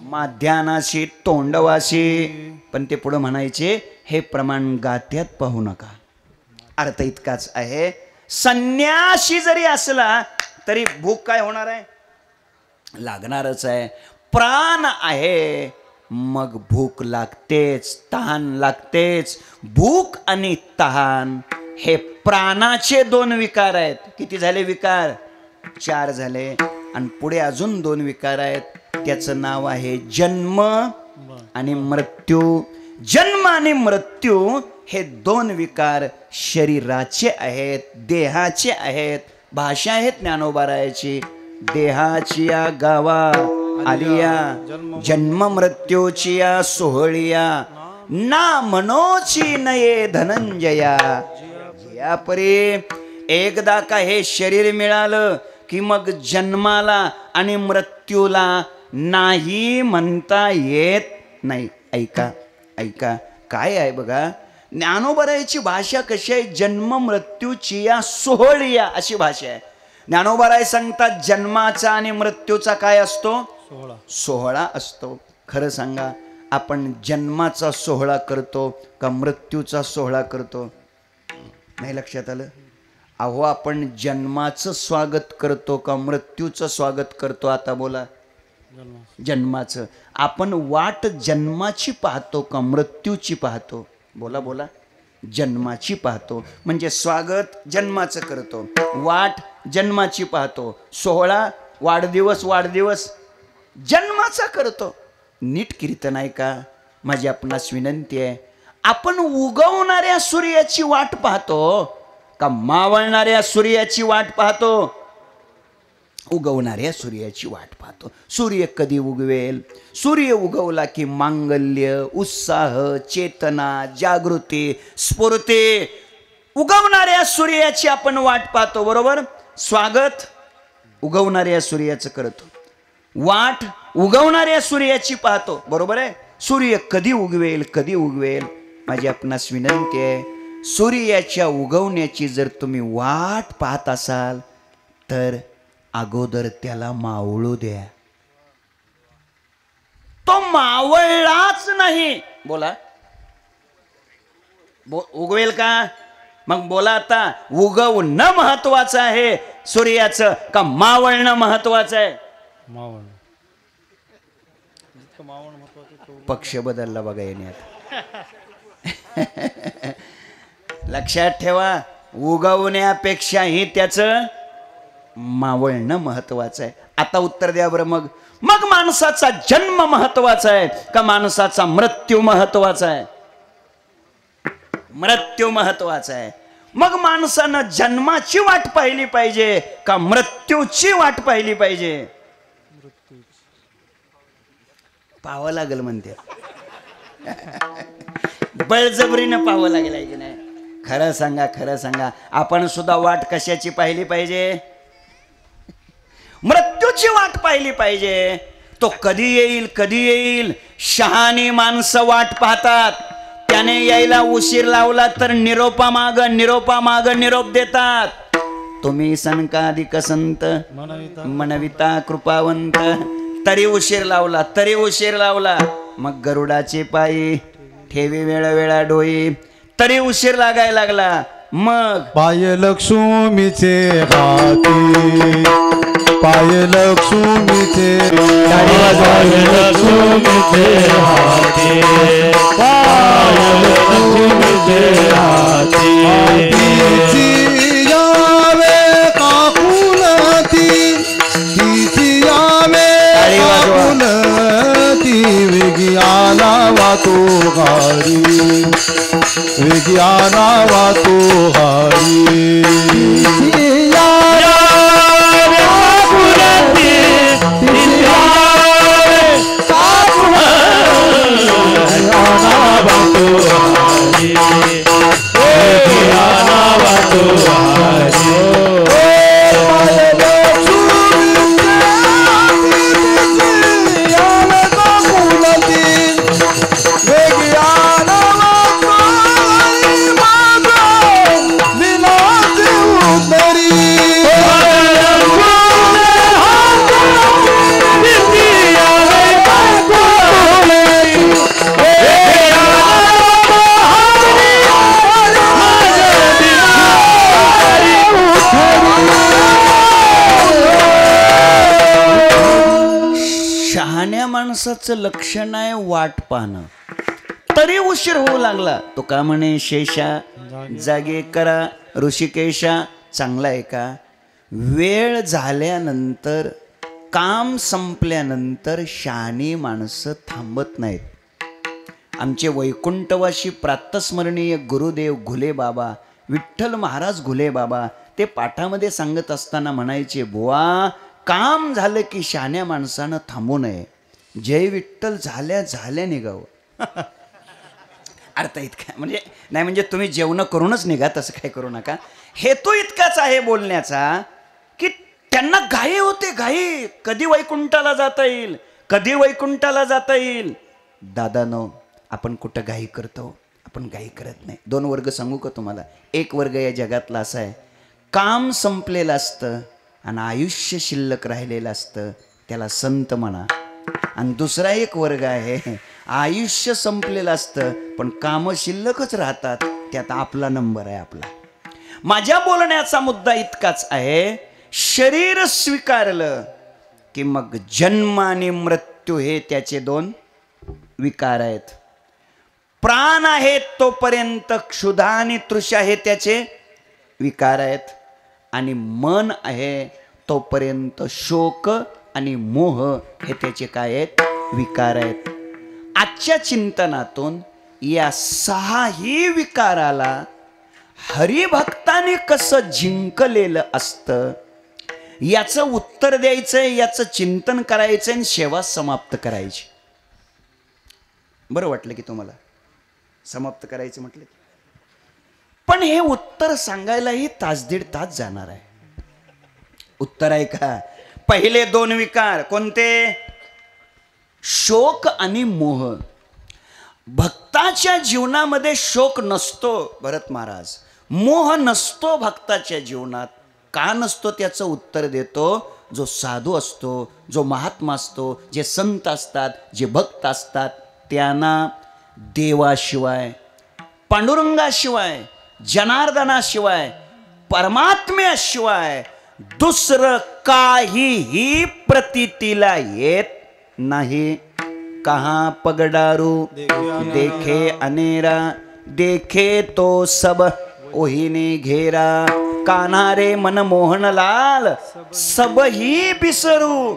माध्यानाशी तोंडवासी, पण ते पुढे म्हणायचे हे प्रमाण गात्यात पाहू नका. अर्थ इतकाच आहे, संन्यासी जरी असला तरी भूक काय होणार आहे, लागणारच आहे. प्राण आहे मग भूक लागतेच, तहान लागतेच. भूक आणि तहान हे प्राणाचे दोन विकार आहेत. किती झाले विकार, 4 झाले. आणि पुढे अजून 2 विकार आहेत, त्याचं नाव आहे जन्म आणि मृत्यू. जन्म आणि मृत्यू हे 2 विकार शरीराचे आहेत, देहाचे आहेत. भाषा आहे ज्ञानोबारायाची, देहाची या गावा आलिया, जन्म मृत्यूची या सोहळिया, ना मनोची नये धनंजया. या परी एकदा का हे शरीर मिळालं की मग जन्माला आणि मृत्यूला नाही म्हणता येत नाही. ऐका ऐका, काय आहे बघा, ज्ञानोबारायाची भाषा कशी आहे, जन्म मृत्यूची या सोहळिया अशी भाषा आहे. ज्ञानोबाराय सांगतात जन्माचा आणि मृत्यूचा काय असतो, सोहळा असतो. खरं सांगा, आपण जन्माचा सोहळा करतो का मृत्यूचा सोहळा करतो? नाही लक्षात आलं? अहो, आपण जन्माचं स्वागत करतो का मृत्यूचं स्वागत करतो? आता बोला. जन्माचं. आपण वाट जन्माची पाहतो का मृत्यूची पाहतो? बोला बोला. जन्माची पाहतो, म्हणजे स्वागत जन्माचं करतो, वाट जन्माची पाहतो, सोहळा वाढदिवस जन्माचा करतो. नीट कीर्तन आहे का? माझी आपणास विनंती आहे, आपण उगवणाऱ्या सूर्याची वाट पाहतो का मावळणाऱ्या सूर्याची वाट पाहतो? उगवणाऱ्या सूर्याची वाट पाहतो. सूर्य कधी उगवेल? सूर्य उगवला की मांगल्य, उत्साह, चेतना, जागृती, स्फूर्ती, उगवणाऱ्या सूर्याची आपण वाट पाहतो. बरोबर? स्वागत उगवणाऱ्या सूर्याचं करतो, वाट उगवणाऱ्या सूर्याची पाहतो. बरोबर आहे? सूर्य कधी उगवेल, कधी उगवेल? माझी आपणास विनंती आहे, सूर्याच्या उगवण्याची जर तुम्ही वाट पाहत असाल तर अगोदर त्याला मावळू द्या. तो मावळलाच नाही, बोला, उगवेल का? मग बोला आता, उगवणं महत्वाचं आहे सूर्याचं का मावळणं महत्वाचं आहे? मावळणं. पक्ष बदलला बघा येण्यात. लक्षात ठेवा, उगवण्यापेक्षाही त्याचं मावळणं महत्वाचं आहे. आता उत्तर द्या बरं. मग माणसाचा जन्म महत्वाचा आहे का माणसाचा मृत्यू महत्वाचा आहे? मृत्यू महत्वाचा आहे. मग माणसानं जन्माची वाट पाहिली पाहिजे का मृत्यूची वाट पाहिली पाहिजे? पाहावं लागेल म्हणते. बळजबरीनं पाहावं लागेल की नाही? खरं सांगा, खरं सांगा, आपण सुद्धा वाट कशाची पाहिली पाहिजे? मृत्यूची वाट पाहिली पाहिजे. तो कधी येईल, कधी येईल? शहाणी माणसं वाट पाहतात. त्याने यायला उशीर लावला तर निरोपामाग निरोप देतात. तुम्ही संकाधिक संत मनविता कृपावंत, तरी उशीर लावला मग गरुडाचे पायी ठेवी वेळा डोई, तरी उशीर लागायला लागला. मग पाय लक्ष्मीचे हाती, पाय लक्ष्मीचे पाय लक्ष्मीचे हाती, पाय लक्ष्मीचे हाती. तिची यावे काकुलती, तिची यावे काकुलती, विज्ञाना वातो घारी, विज्ञाना वातो घारी. माणसाचं लक्षण आहे वाट पाहणं, तरी उशीर होऊ लागला. तो का म्हणे शेषा जागे करा ऋषिकेशा. चांगला आहे का? वेळ झाल्यानंतर, काम संपल्यानंतर शहाणी माणसं थांबत नाहीत. आमचे वैकुंठवासी प्रातस्मरणीय गुरुदेव घुले बाबा, विठ्ठल महाराज घुले बाबा, ते पाठामध्ये सांगत असताना म्हणायचे, बुवा काम झालं की शहाण्या माणसानं थांबू नये, जय विठ्ठल झाल्या निघावं. अर्थ इतका म्हणजे नाही, म्हणजे तुम्ही जेवण करूनच निघा तसं काही करू नका. हेतू इतकाच आहे बोलण्याचा की त्यांना घाई होते, घाई. कधी वैकुंठाला जाता येईल, कधी वैकुंठाला जाता येईल. दादानो, आपण कुठं घाई करतो? आपण घाई करत नाही. दोन वर्ग सांगू का तुम्हाला? एक वर्ग या जगातला असा आहे, काम संपलेलं असतं आणि आयुष्य शिल्लक राहिलेलं असतं, त्याला संत म्हणा. आणि दुसरा एक वर्ग आहे, आयुष्य संपलेलं असतं पण कामं शिल्लकच राहतात, त्यात आपला नंबर आहे आपला. माझ्या बोलण्याचा मुद्दा इतकाच आहे, शरीर स्वीकारलं की मग जन्म आणि मृत्यू हे त्याचे दोन विकार आहेत. प्राण आहेत तोपर्यंत क्षुधा आणि तृषा हे त्याचे विकार आहेत, आणि मन आहे तोपर्यंत शोक आणि मोह हे त्याचे काय आहेत? विकार आहेत. आजच्या चिंतनातून या सहाही विकाराला हरिभक्ताने कसं जिंकलेलं असतं याचं उत्तर द्यायचंय, याचं चिंतन करायचंय आणि सेवा समाप्त करायची. बरं वाटलं की तुम्हाला? समाप्त करायचं म्हटलं, पण हे उत्तर सांगायलाही तास दीड तास जाणार आहे. उत्तर आहे का? पहिले दोन विकार कोणते? शोक आणि मोह. भक्ताच्या जीवनामध्ये शोक नसतो भरत महाराज, मोह नसतो भक्ताच्या जीवनात. का नसतो त्याचं उत्तर देतो जो साधू असतो, जो महात्मा असतो, जे संत असतात, जे भक्त असतात, त्यांना देवाशिवाय, पांडुरंगाशिवाय, जनार्दनाशिवाय, परमात्म्याशिवाय दुसरं काहीही प्रतीतीला येत नाही. कहाँ पगडारू देखे अनेरा, देखे तो सब ओहिने घेरा. कान्हा रे मन मोहन लाल, सब ही बिसरू.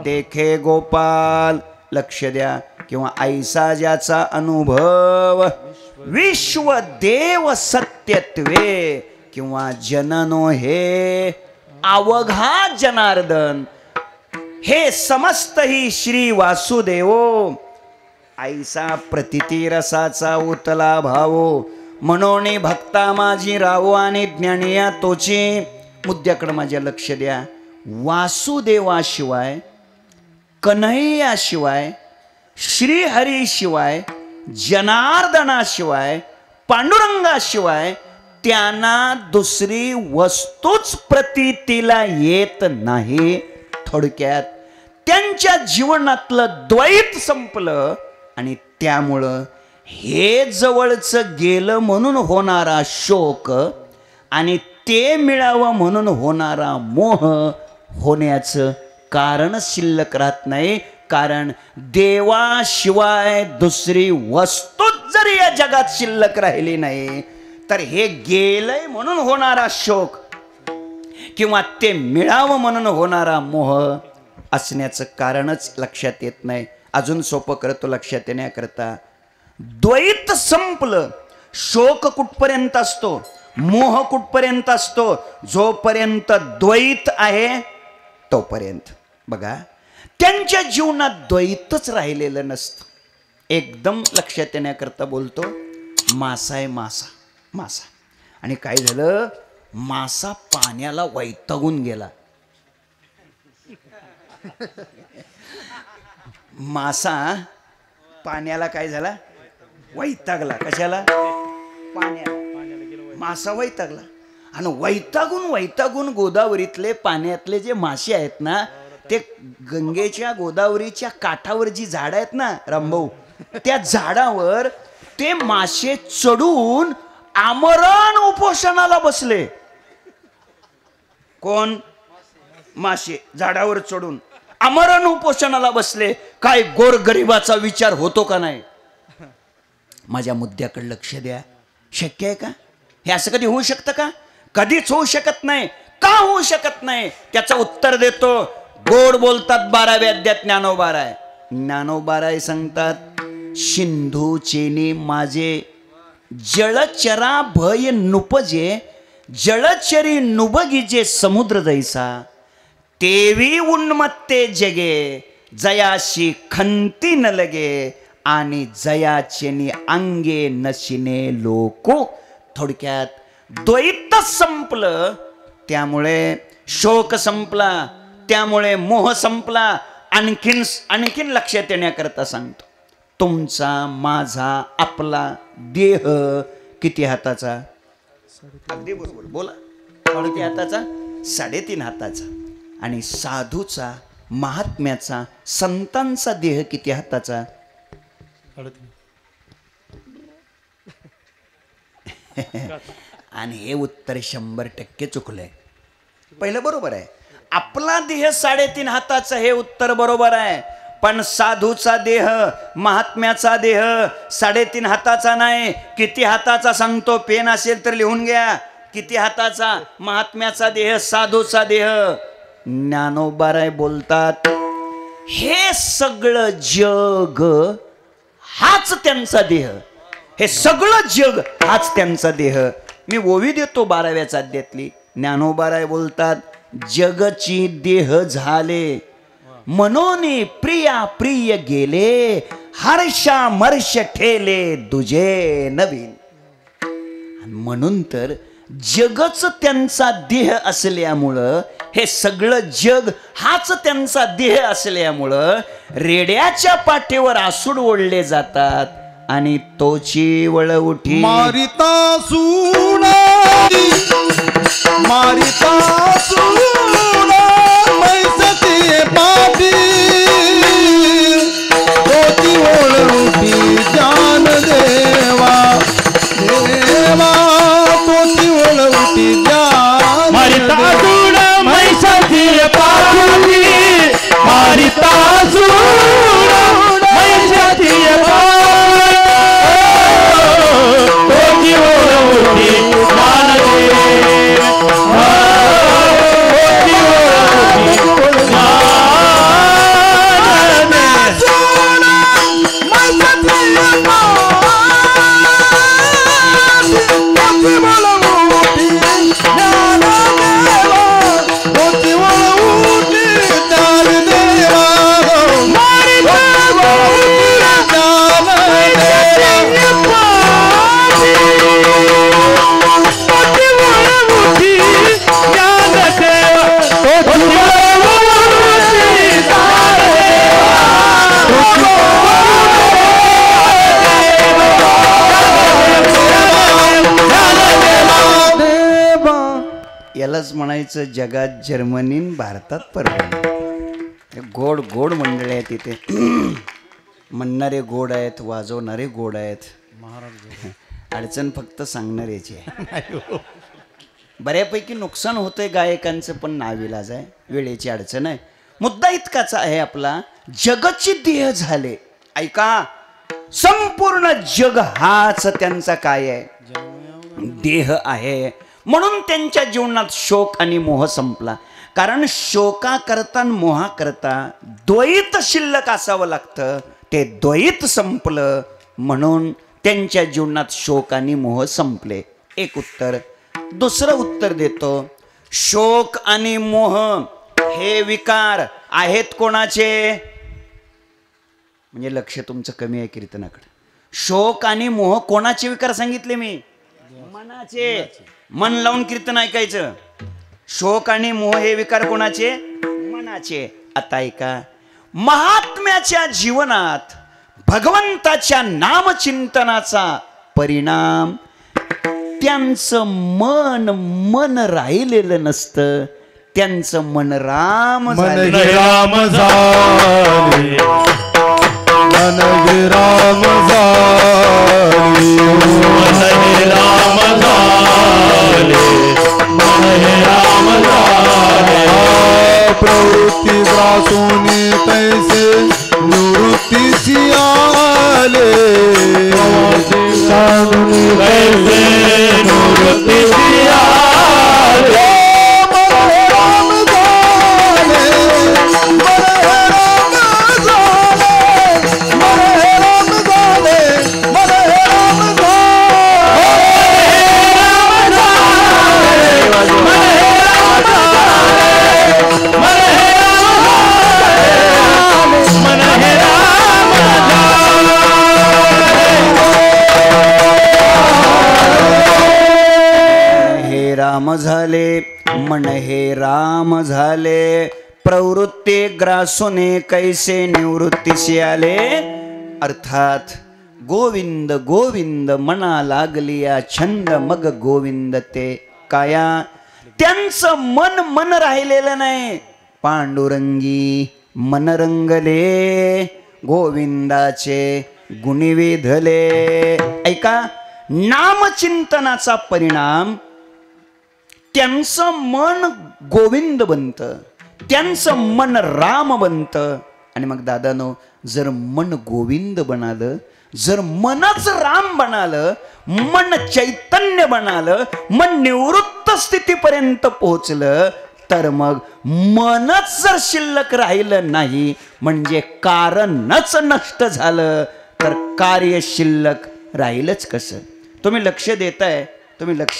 देखे गोपाल, लक्ष द्या, किंवा ऐसा ज्याचा अनुभव विश्व देव सत्यत्वे, किंवा जननो हे अवघा जनार्दन, हे समस्त ही श्री वासुदेवो. ऐसा प्रतिती रसाचा उतला भावो, म्हणून भक्ता माझी राहो आणि ज्ञानिया तोची. मुद्द्याकडे माझ्या लक्ष द्या. वासुदेवाशिवाय, कन्हैयाशिवाय, श्रीहरीशिवाय, जनार्दनाशिवाय, पांडुरंगाशिवाय त्यांना दुसरी वस्तूच प्रतीतीला येत नाही. थोडक्यात त्यांच्या जीवनातलं द्वैत संपलं आणि त्यामुळं हे जवळचं गेलं म्हणून होणारा शोक आणि ते मिळावं म्हणून होणारा मोह होण्याचं कारण शिल्लक राहत नाही. कारण देवाशिवाय दुसरी वस्तूच जरी या जगात शिल्लक राहिली नाही तर हे गेलंय म्हणून होणारा शोक किंवा ते मिळावं म्हणून होणारा मोह असण्याचं कारणच लक्षात येत नाही. अजून सोपं करतो लक्षात येण्याकरता, द्वैत संपलं, शोक कुठपर्यंत असतो, मोह कुठपर्यंत असतो, जोपर्यंत द्वैत आहे तोपर्यंत. बघा, त्यांच्या जीवनात द्वैतच राहिलेलं नसतं. एकदम लक्षात येण्याकरता बोलतो, मासा आहे, मासा. आणि काय झालं, मासा पाण्याला वैतागून गेला. मासा पाण्याला काय झाला, वैतागला. कशाला, पाण्याला. मासा वैतागला आणि वैतागून गोदावरीतले पाण्यातले जे मासे आहेत ना, ते गंगेच्या गोदावरीच्या काठावर जी झाडं आहेत ना रामभाऊ, त्या झाडावर ते मासे चढून आमरण उपोषणाला बसले. कोण, मासे झाडावर चढून आमरण उपोषणाला बसले. काय गोरगरिबाचा विचार होतो का नाही? माझ्या मुद्द्याकडे लक्ष द्या. शक्य आहे का? हे असं कधी होऊ शकतं का? कधीच होऊ शकत नाही. का होऊ शकत नाही त्याचं उत्तर देतो. गोड बोलतात 12व्या अध्यायात ज्ञानोबाराय सांगतात, सिंधू चेनी माझे जळचरा भय नुपजे, जळचरी नुबगिजे समुद्र जैसा, तेवी उन्मत्ते जगे जयाशी खंती न लगे, आणि जयाचेनी अंगे नशिने लोको. थोडक्यात द्वैत संपलं, त्यामुळे शोक संपला, त्यामुळे मोह संपला. आणखीन लक्षात येण्याकरता सांगतो, तुमचा, माझा, आपला देह किती हाताचा? अगदी बरोबर बोला. किती हाताचा? 3.5 हाताचा. आणि साधूचा, महात्म्याचा, संतांचा देह किती हाताचा? आणि हे उत्तर 100% चुकलंय. पहिलं बरोबर आहे, आपला देह 3.5 हाताचा, हे उत्तर बरोबर आहे. पण साधूचा देह, महात्म्याचा देह 3.5 हाताचा नाही. किती हाताचा सांगतो, पेन असेल तर लिहून घ्या. किती हाताचा? महात्म्याचा देह, साधूचा देह. ज्ञानोबाराय बोलतात, हे सगळं जग हाच त्यांचा देह, हे सगळं जग हाच त्यांचा देह. मी ओवी देतो 12व्या अध्यायातली. ज्ञानोबाराय बोलतात, जगची देह झाले मनोनी प्रिया प्रिय गेले, हर्षा मर्ष ठेले दुजे नवीन. म्हणून तर जगच त्यांचा देह असल्यामुळं, हे सगळं जग हाच त्यांचा देह असल्यामुळं रेड्याच्या पाठीवर आसूड ओढले जातात आणि तोची वळ उठी मारिता सुना मैसती पापी, तोची वळ उठी जान देवा, देवा तोची वळ उठी जान. मारिता सुन मैसती पापी, मारिता सुन मैसती पापी, तोची वळ उठी जान देवा. यालाच म्हणायचं जगात जर्मनी, भारतात परभणी. गोड गोड मंडळी आहेत तिथे. म्हणणारे गोड आहेत, वाजवणारे गोड आहेत, अडचण फक्त सांगणाऱ्याची आहे. बऱ्यापैकी नुकसान होतंय गायकांचं, पण नाविलाज आहे, वेळेची अडचण आहे. मुद्दा इतकाच आहे आपला, जगची देह झाले. ऐका, संपूर्ण जग हाच त्यांचा काय आहे, देह आहे. म्हणून त्यांच्या जीवनात शोक आणि मोह संपला. कारण शोका करता मोहा करता द्वैत शिल्लक असावं लागतं. ते द्वैत संपलं म्हणून त्यांच्या जीवनात शोक आणि मोह संपले. एक उत्तर. दुसरं उत्तर देतो. शोक आणि मोह हे विकार आहेत कोणाचे? म्हणजे लक्ष तुमचं कमी आहे कीर्तनाकडे. शोक आणि मोह कोणाचे विकार सांगितले मी? मनाचे. मन लावून कीर्तन ऐकायचं. शोक आणि मोह हे विकार कोणाचे? मनाचे. आता ऐका, महात्म्याच्या जीवनात भगवंताच्या नामचिंतनाचा परिणाम त्यांचं मन राहिलेलं नसतं. त्यांचं मन राम झाले. राम झाले, मन गे राम झाले, मन हे राम झाले, मन हे राम झाले. प्रवृत्ती ग्रासून कैसे निवृत्तीची आले, कैसे निवृत्तीची आले. राम झाले, मन हे राम झाले. प्रवृत्ती ग्रासूने कैसे निवृत्तीशी आले. अर्थात गोविंद गोविंद मना लागलिया छंद मग गोविंद ते काया. त्यांचं मन राहिलेलं नाही. पांडुरंगी मन रंगले, गोविंदाचे गुणी वेधले. ऐका, नामचिंतनाचा परिणाम त्यांचं मन गोविंद बनतं, त्यांचं मन राम बनतं. आणि मग दादानो, जर मन गोविंद बनालं, जर मनच राम बनालं, मन चैतन्य बनालं, मन निवृत्त स्थितीपर्यंत पोहोचलं, तर मग मनच जर शिल्लक राहिलं नाही, म्हणजे कारणच नष्ट झालं, तर कार्य शिल्लक राहीलच कसं? तुम्ही लक्ष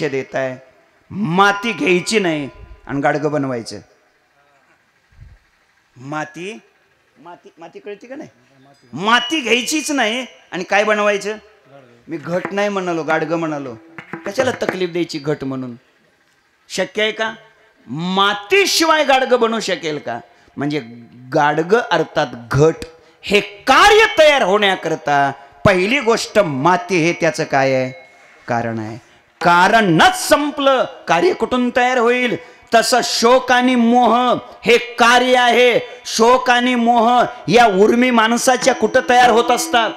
देताय. माती घ्यायची नाही आणि गाडगं बनवायचं. माती कळते का नाही? माती घ्यायचीच नाही आणि काय बनवायचं? मी घट नाही म्हणालो, गाडगं म्हणालो. कशाला तकलीफ द्यायची घट म्हणून? शक्य आहे का? मातीशिवाय गाडगं बनवू शकेल का? म्हणजे गाडगं अर्थात घट हे कार्य तयार होण्याकरता पहिली गोष्ट माती हे त्याचं काय आहे? कारण आहे. कारणच संपलं, कार्य कुठून तयार होईल? तसं शोक आणि मोह हे कार्य आहे. शोक आणि मोह या उर्मी माणसाच्या कुठं तयार होत असतात?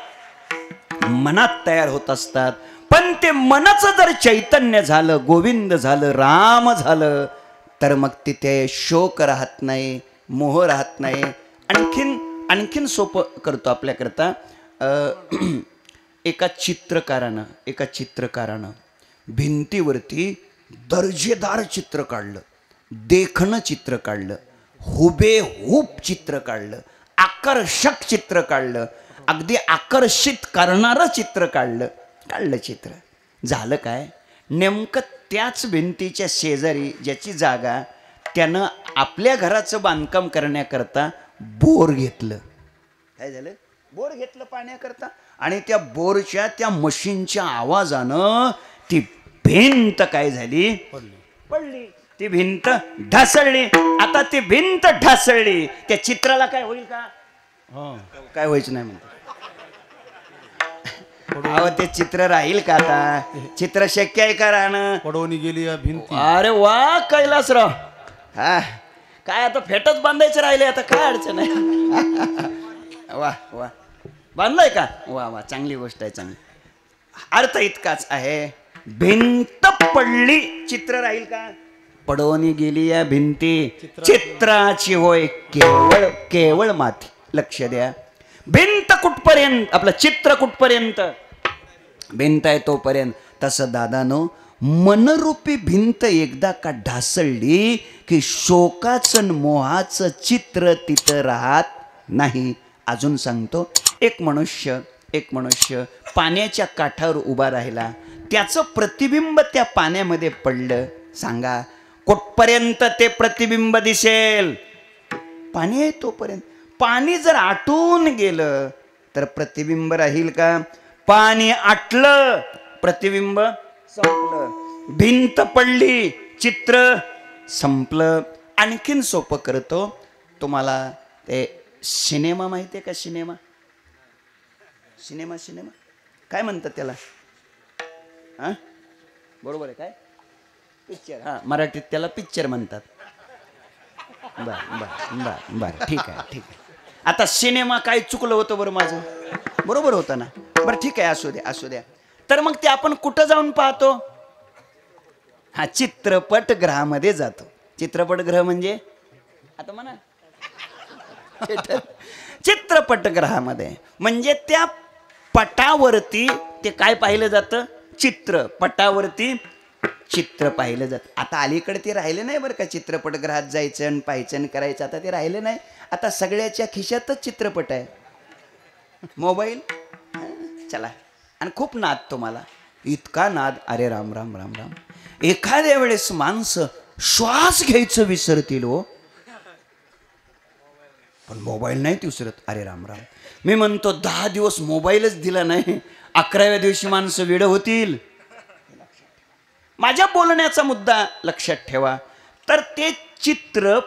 मनात तयार होत असतात. पण ते मनाचं जर चैतन्य झालं, गोविंद झालं, राम झालं, तर मग तिथे शोक राहत नाही, मोह राहत नाही. आणखीन सोपं करतो आपल्याकरता. एका चित्रकारानं भिंतीवरती दर्जेदार चित्र काढलं, देखणं चित्र काढलं, हुबेहूब चित्र काढलं, आकर्षक चित्र काढलं, अगदी आकर्षित करणारं चित्र काढलं चित्र. झालं काय? नेमकं त्याच भिंतीच्या शेजारी ज्याची जागा, त्यानं आपल्या घराचं बांधकाम करण्याकरता बोर घेतलं. काय झालं? बोर घेतलं पाण्याकरता. आणि त्या बोरच्या त्या मशीनच्या आवाजानं ती भिंत काय झाली? पडली. ती भिंत ढासळली. आता ती भिंत ढासळली, त्या चित्राला काय होईल का? काय व्हायचं नाही म्हणतो. अहो, ते चित्र राहील का आता? चित्र शक्य आहे का राहणं? पडवणी गेली या भिंती. अरे वा कैलासराव, हा काय आता फेटच बांधायचं राहिले, आता काय अडचण आहे. वा वा. बांधलाय का? वा वा, चांगली गोष्ट आहे, चांगली. अर्थ इतकाच आहे, भिंत पडली चित्र राहील का? पडवणी गेली या भिंती चित्राची होय केवळ केवळ माती. लक्ष द्या, भिंत कुठपर्यंत, आपलं चित्र कुठपर्यंत, भिंत आहे तोपर्यंत. तसं दादानो, मनरूपी भिंत एकदा का ढासळली की शोकाचं मोहाचं चित्र तिथं राहत नाही. अजून सांगतो, एक मनुष्य पाण्याच्या काठावर उभा राहिला, त्याचं प्रतिबिंब त्या पाण्यामध्ये पडलं. सांगा कुठपर्यंत ते प्रतिबिंब दिसेल? पाणी आहे तोपर्यंत. पाणी जर आटून गेलं तर प्रतिबिंब राहील का? पाणी आटलं, प्रतिबिंब संपलं. भिंत पडली, चित्र संपलं. आणखीन सोपं करतो तुम्हाला. ते सिनेमा माहिती आहे का? सिनेमा काय म्हणतात त्याला? हा, बरोबर आहे काय? पिक्चर. हा, मराठीत त्याला पिक्चर म्हणतात. बर ठीक आहे. आता सिनेमा काय चुकलं होतं बरं माझं? बरोबर होतं ना? बरं ठीक आहे, असू द्या. तर मग ते आपण कुठं जाऊन पाहतो? हा, चित्रपटगृहामध्ये जातो. चित्रपटगृह म्हणजे आता म्हणा चित्रपटगृहामध्ये, म्हणजे त्या पटावरती ते काय पाहिलं जातं? चित्र. पटावरती चित्र पाहिलं जातं. आता अलीकडे ते राहिले नाही बरं का, चित्रपटगृहात जायचं आणि पाहायचं आणि करायचं. आता ते राहिले नाही. आता सगळ्याच्या खिशातच चित्रपट आहे, मोबाईल. चला, आणि खूप नाद तुम्हाला, इतका नाद. अरे राम राम राम राम. एखाद्या वेळेस माणसं श्वास घ्यायचं विसरतील हो, पण मोबाईल नाही विसरत. अरे राम राम. मी म्हणतो 10 दिवस मोबाईलच दिला नाही, 11व्या दिवशी माणसं वेडं होतील. माझ्या बोलण्याचा मुद्दा लक्षात ठेवा. तर ते चित्र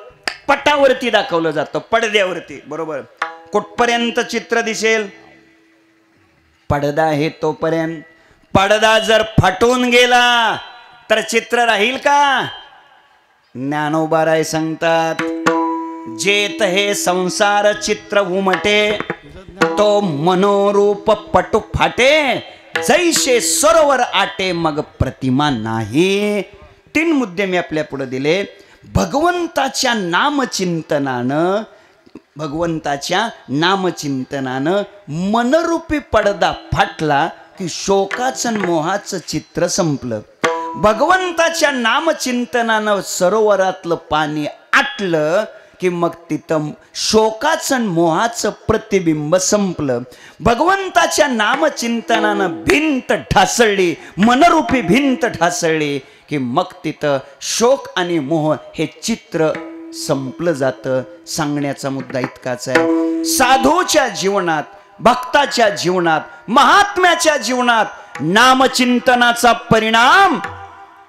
पटावरती दाखवलं जातं, पडद्यावरती. बरोबर. कुठपर्यंत चित्र दिसेल? पडदा आहे तोपर्यंत. पडदा जर फाटून गेला तर चित्र राहील का? ज्ञानोबा राय सांगतात, जेत हे संसार चित्र उमटे, तो मनोरूप पटू फाटे, जैसे सरोवर आटे मग प्रतिमा नाही. 3 मुद्दे मी आपल्या पुढे दिले. भगवंताच्या नामचिंतनानं मनरूपी पडदा फाटला की शोकाचं मोहाचं चित्र संपलं. भगवंताच्या नामचिंतनानं सरोवरातलं पाणी आटलं की मग तिथं शोकाचं मोहाचं प्रतिबिंब संपलं. भगवंताच्या नामचिंतनानं भिंत ढासळली, मनरूपी भिंत ढासळली की मग तिथं शोक आणि मोह हे चित्र संपलं जातं. सांगण्याचा मुद्दा इतकाच आहे, साधूच्या जीवनात, भक्ताच्या जीवनात, महात्म्याच्या जीवनात नामचिंतनाचा परिणाम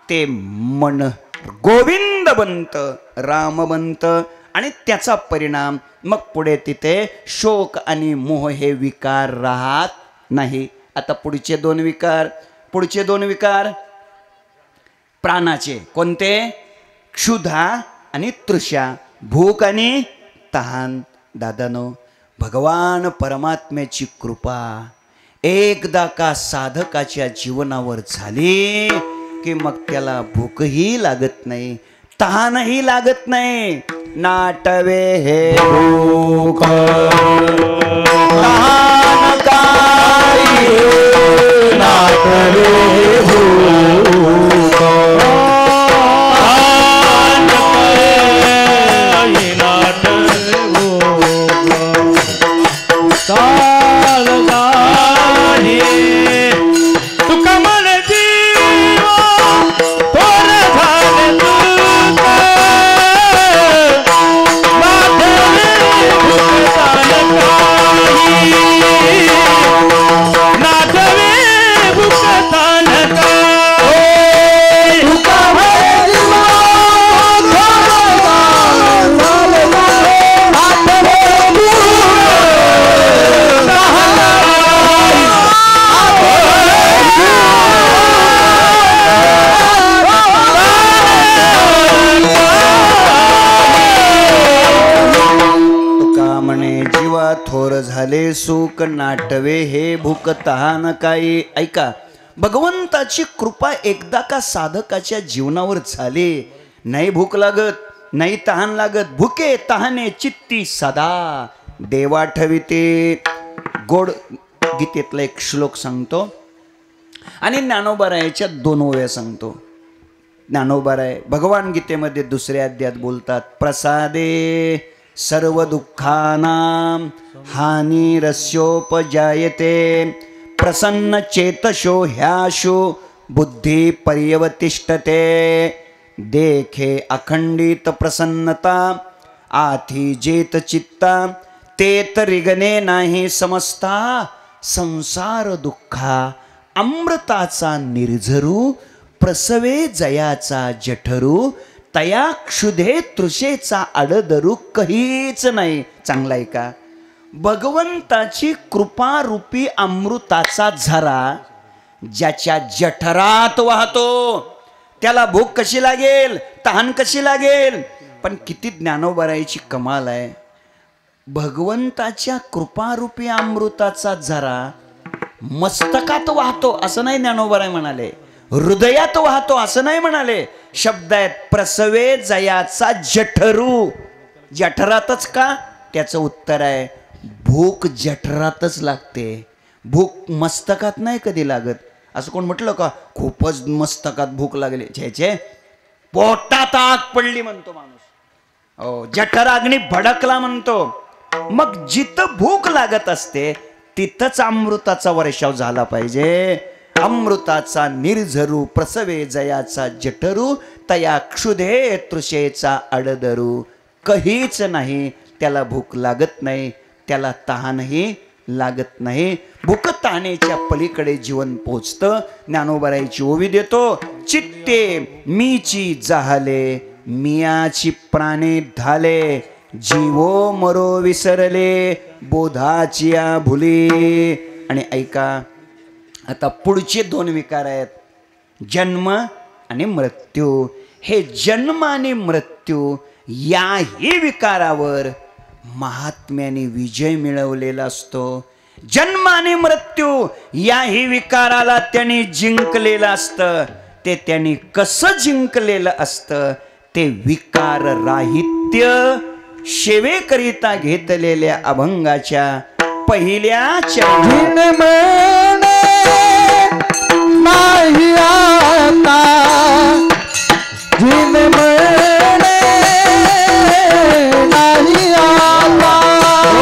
ते मन गोविंद बनतं, राम बनतं, आणि त्याचा परिणाम मग पुढे तिथे शोक आणि मोह हे विकार राहत नाही. आता पुढचे दोन विकार प्राणाचे कोणते? क्षुधा आणि तृषा, भूक आणि तहान. दादानो, भगवान परमात्म्याची कृपा एकदा का साधकाच्या जीवनावर झाली की मग त्याला भूकही लागत नाही, तहानही लागत नाही. नाटवे हे भूक तहान काही, नाटवे भूक भूक झाले सुख नाटवे हे भूक तहान काही. ऐका, भगवंताची कृपा एकदा का साधकाच्या जीवनावर झाली, नाही भूक लागत, नाही तहान लागत. भुके तहाने चित्ती सदा देवा ठविते. गोड गीतेतला एक श्लोक सांगतो आणि ज्ञानोबारायाच्या 2 ओव्या सांगतो. ज्ञानोबाराय भगवान गीतेमध्ये 2ऱ्या अध्यायात बोलतात, प्रसादे सर्व दुःखानां हानिरस्योपजायते प्रसन्न चेतशो ह्याशु बुद्धी पर्यवतिष्ठते. देखे अखंडित प्रसन्नता आथी जेत चित्ता तेत रिगणे नाही समजता. संसार दुःखा अमृताचा निर्झरू प्रसवे जयाचा जठरू तया क्षुधे तृषेचा अडदरू काहीच नाही. चांगला आहे का? भगवंताची कृपा रूपी अमृताचा झरा ज्याच्या जठरात वाहतो त्याला भूक कशी लागेल, तहान कशी लागेल. पण किती ज्ञानोबारायची कमाल आहे. भगवंताच्या कृपारूपी अमृताचा झरा मस्तकात वाहतो असं नाही ज्ञानोबाराय म्हणाले, हृदयात वाहतो असं नाही म्हणाले. शब्द आहेत प्रसवे जयाचा जठरू. जठरातच का? त्याचं उत्तर आहे भूक जठरातच लागते, भूक मस्तकात नाही कधी लागत. असं कोण म्हटलं का खूपच मस्तकात भूक लागली, छे पोटात आग पडली म्हणतो माणूस. हो, जठराग्नी भडकला म्हणतो. मग जिथं भूक लागत असते तिथंच अमृताचा वर्षाव झाला पाहिजे. अमृताचा निर्झरू प्रसवे जयाचा जठरू तया क्षुधे तृषेचा अडदरू. काहीच नाही, त्याला भूक लागत नाही, त्याला तहानही लागत नाही. भूक तहानेच्या पलीकडे जीवन पोचतं. ज्ञानोबारायची ओवी देतो, चित्ते मीची जाहले मियाची प्राणे धाले जीवो मरो विसरले बोधाची भुली. आणि ऐका, आता पुढचे 2 विकार आहेत, जन्म आणि मृत्यू. हे जन्म आणि मृत्यू याही विकारावर महात्म्याने विजय मिळवलेला असतो. जन्म आणि मृत्यू याही विकाराला त्यांनी जिंकलेलं असतं. ते त्यांनी कसं जिंकलेलं असतं? ते विकार राहित्य सेवेकरिता घेतलेल्या अभंगाच्या पहिल्या चरणी नाही आता जिन मरणे नाही आता जिन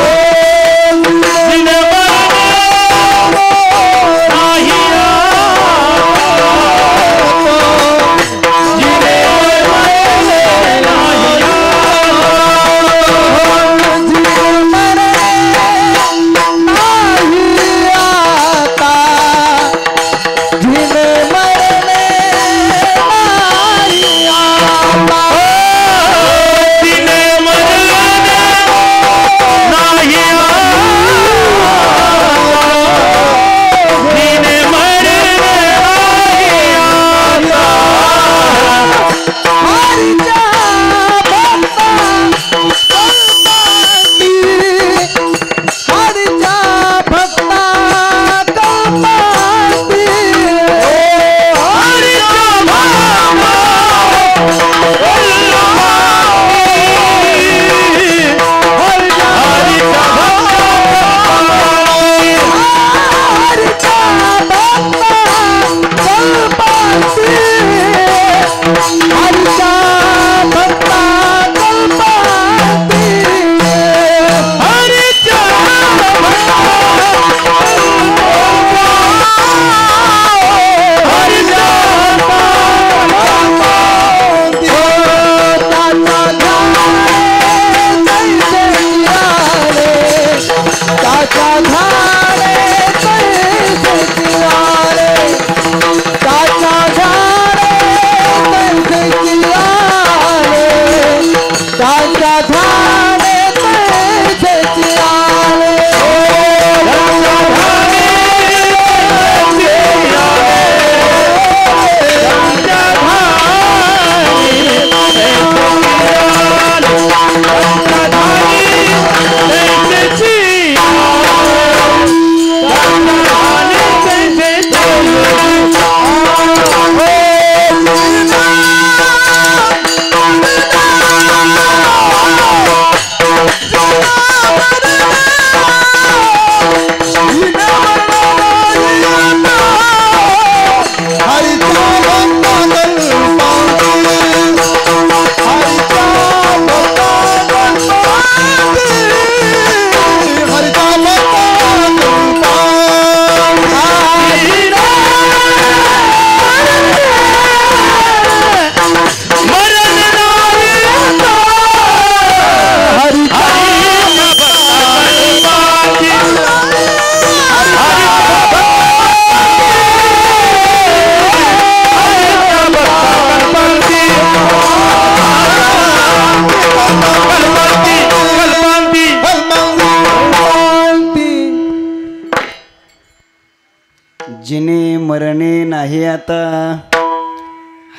नाही आता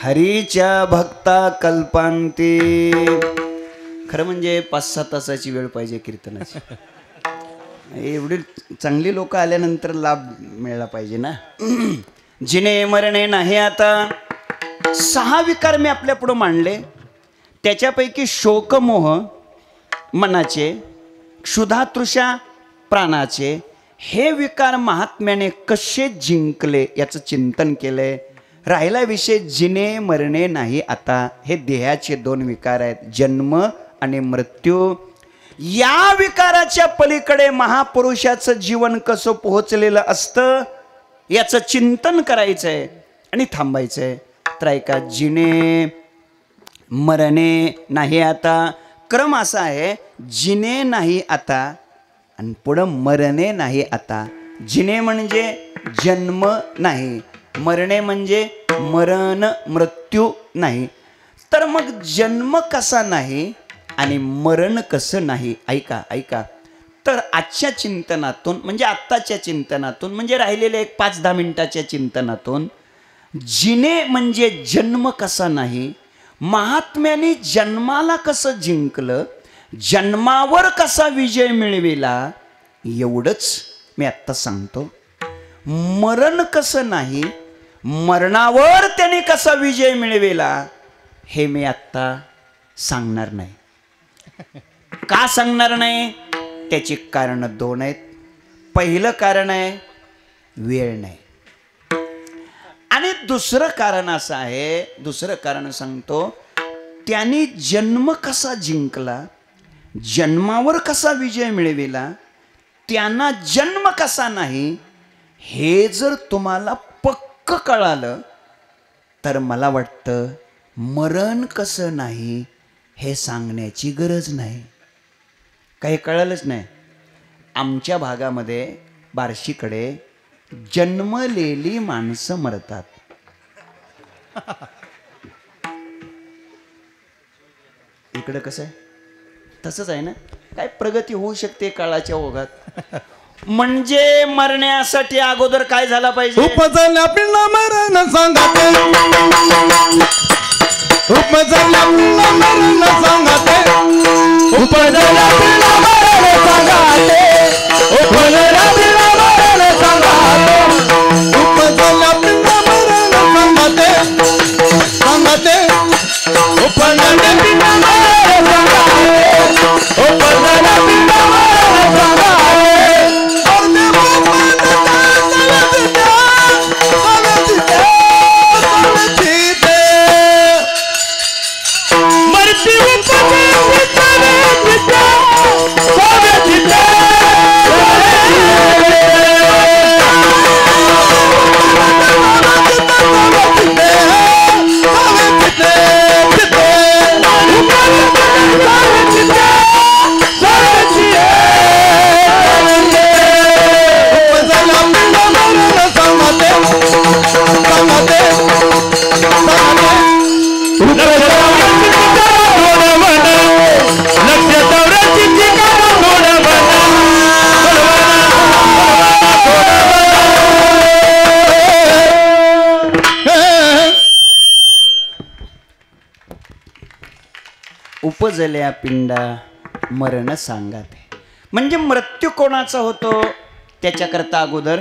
हरीच्या भक्ता कल्पांती. खरं म्हणजे 5-6 तासाची वेळ पाहिजे कीर्तनाची. एवढी चांगली लोक आल्यानंतर लाभ मिळाला पाहिजे ना. जिने मरणे नाही आता. 6 विकार मी आपल्या पुढं मांडले. त्याच्यापैकी शोकमोह मनाचे, क्षुधातृषा प्राणाचे, हे विकार महात्म्याने कसे जिंकले याचं चिंतन केलंय. राहिला विषय जिने मरणे नाही आता. हे देहाचे 2 विकार आहेत, जन्म आणि मृत्यू. या विकाराच्या पलीकडे महापुरुषाचं जीवन कसं पोहोचलेलं असतं याचं चिंतन करायचंय आणि थांबायचंय. तर ऐका, जिने मरणे नाही आता. क्रम असा आहे, जिने नाही आता आणि पुढं मरणे नाही आता. जिने म्हणजे जन्म नाही, मरणे म्हणजे मरण मृत्यू नाही. तर मग जन्म कसा नाही आणि मरण कसं नाही? ऐका ऐका. तर आजच्या चिंतनातून म्हणजे आत्ताच्या चिंतनातून म्हणजे राहिलेल्या 5-10 मिनिटाच्या चिंतनातून जिने म्हणजे जन्म कसा नाही, महात्म्याने जन्माला कसं जिंकलं, जन्मावर कसा विजय मिळविला, एवढंच मी आत्ता सांगतो. मरण कसं नाही, मरणावर त्याने कसा विजय मिळविला हे मी आत्ता सांगणार नाही. का सांगणार नाही? त्याची कारण 2 आहेत. पहिलं कारण आहे वेळ नाही, आणि दुसरं कारण असं आहे, दुसरं कारण सांगतो, त्याने जन्म कसा जिंकला, जन्मावर कसा विजय मिळविला, त्यांना जन्म कसा नाही हे जर तुम्हाला पक्क कळालं तर मला वाटतं मरण कसं नाही हे सांगण्याची गरज नाही. काही कळालंच नाही. आमच्या भागामध्ये बार्शीकडे जन्मलेली माणसं मरतात. इकडे कसं आहे? तसंच आहे ना. काय प्रगती होऊ शकते काळाच्या ओघात. म्हणजे मरण्यासाठी अगोदर काय झाला पाहिजे? उपजल्या पिंडा मरण सांगते, उपजल्या पिंडा मरण सांगते, उपजल्या पिंडा मरण सांगते, उपजल्या पिंडा मरण सांगते, उपजल्या पिंडा मरण सांगते, सांगते, उपजल्या पिंडा मरण सांगते, उपजल्या पिंडा मरण सांगते. उपजल्या पिंडा मरण सांगाते. म्हणजे मृत्यू कोणाचा होतो त्याच्याकरता अगोदर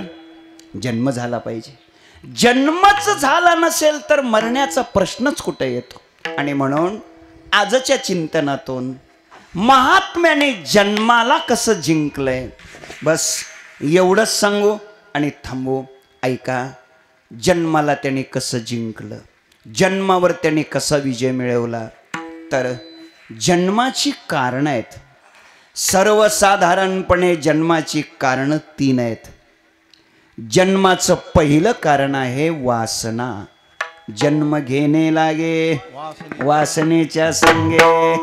जन्म झाला पाहिजे. जन्मच झाला नसेल तर मरण्याचा प्रश्नच कुठे येतो. आणि म्हणून आजच्या चिंतनातून महात्म्याने जन्माला कसं जिंकलंय बस एवढंच सांगू आणि थांबू. ऐका, जन्माला त्याने कसं जिंकलं, जन्मावर त्याने कसा विजय मिळवला. तर जन्माची कारणं आहेत. सर्वसाधारणपणे जन्माची कारणं 3 आहेत. जन्माचं पहिलं कारण आहे वासना. जन्म घेणे लागे वासनेच्या संगे,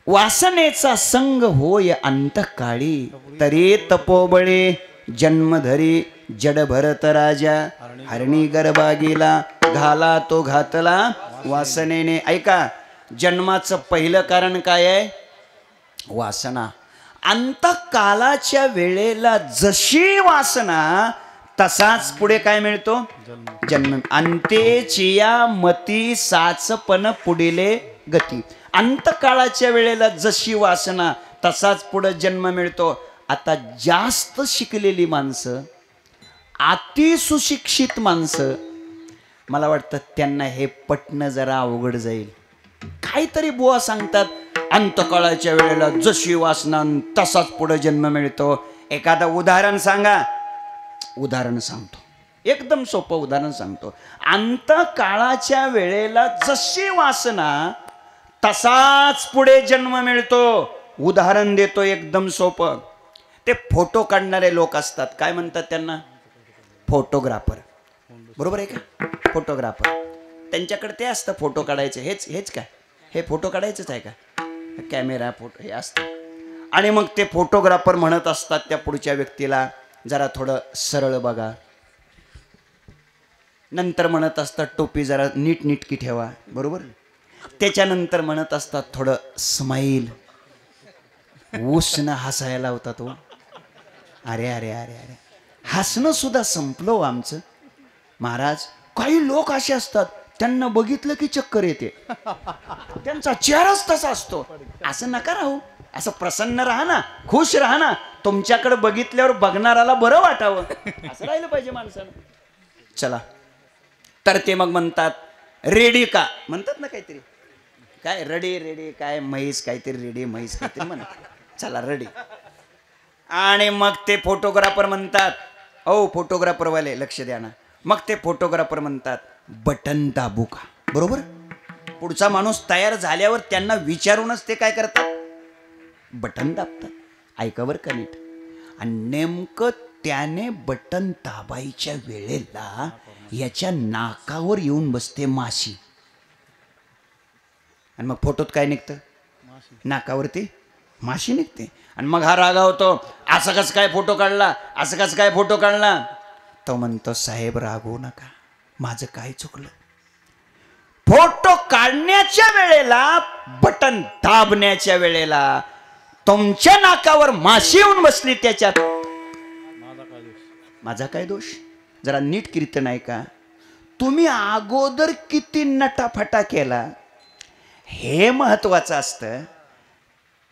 वासनेचा संग होय अंतकाळी. तरी तपोबळे जन्मधरी जड भरत राजा, हरणी गर्भा गेला घाला तो घातला वासनेने. ऐका, जन्माचं पहिलं कारण काय आहे? वासना. अंतकालाच्या वेळेला जशी वासना तसाच पुढे काय मिळतो? जन्म. अंते चिया मती साचपण पुढिले गती. अंतकाळाच्या वेळेला जशी वासना तसाच पुढे जन्म मिळतो. आता जास्त शिकलेली माणसं, अति सुशिक्षित माणसं, मला वाटतं त्यांना हे पटणं जरा अवघड जाईल. काहीतरी बुवा सांगतात, अंतकाळाच्या वेळेला जशी वासना तसाच पुढे जन्म मिळतो. एखादं उदाहरण सांगा. उदाहरण सांगतो, एकदम सोपं उदाहरण सांगतो. अंतकाळाच्या वेळेला जशी वासना तसाच पुढे जन्म मिळतो. उदाहरण देतो एकदम सोपं. ते फोटो काढणारे लोक असतात, काय म्हणतात त्यांना? फोटोग्राफर. बरोबर आहे का? फोटोग्राफर. त्यांच्याकडे ते असतं फोटो काढायचे. हेच काय, हे फोटो काढायचंच आहे का? कॅमेरा फोटो हे असतं. आणि मग ते फोटोग्राफर म्हणत असतात त्या पुढच्या व्यक्तीला, जरा थोडं सरळ बघा. नंतर म्हणत असतात टोपी जरा नीटकी ठेवा. बरोबर. त्याच्यानंतर म्हणत असतात थोडं स्माईल. उसनं हसायला होता तो. अरे अरे अरे अरे, हसणं सुद्धा संपलं आमचं महाराज. काही लोक असे असतात, त्यांना बघितलं की चक्कर येते. त्यांचा चेहराच तसा असतो. असं नका राहू. असं प्रसन्न राहा ना, खुश राहा ना. तुमच्याकडे बघितल्यावर बघणाराला बरं वाटावं, असं राहिलं पाहिजे माणसानं. चला, तर ते मग म्हणतात रेडी का, म्हणतात ना काहीतरी, काय रडी रेडी काय म्हैस काहीतरी, रेडी म्हैस काहीतरी म्हणतात. चला रेडी. आणि मग ते फोटोग्राफर म्हणतात, ओ फोटोग्राफरवाले लक्ष द्या ना. मग ते फोटोग्राफर म्हणतात बटन दाबू का. बरोबर. पुढचा माणूस तयार झाल्यावर त्यांना विचारूनच ते काय करतात? बटन दाबतात. ऐकावर का नीट. आणि नेमकं त्याने बटन दाबायच्या वेळेला याच्या नाकावर येऊन बसते माशी. आणि मग फोटोत काय निघतं? नाकावरती माशी निघते. आणि मग हा रागा होतो, असं कसं काय फोटो काढला, असं कसं काय फोटो काढला. तो म्हणतो साहेब रागवू नका, माझं काय चुकलं. फोटो काढण्याच्या वेळेला, बटन दाबण्याच्या वेळेला तुमच्या नाकावर माशी येऊन बसली, त्याच्यात माझा काय दोष. जरा नीट कीर्तन आहे का. तुम्ही अगोदर किती नटाफटा केला हे महत्वाचं असतं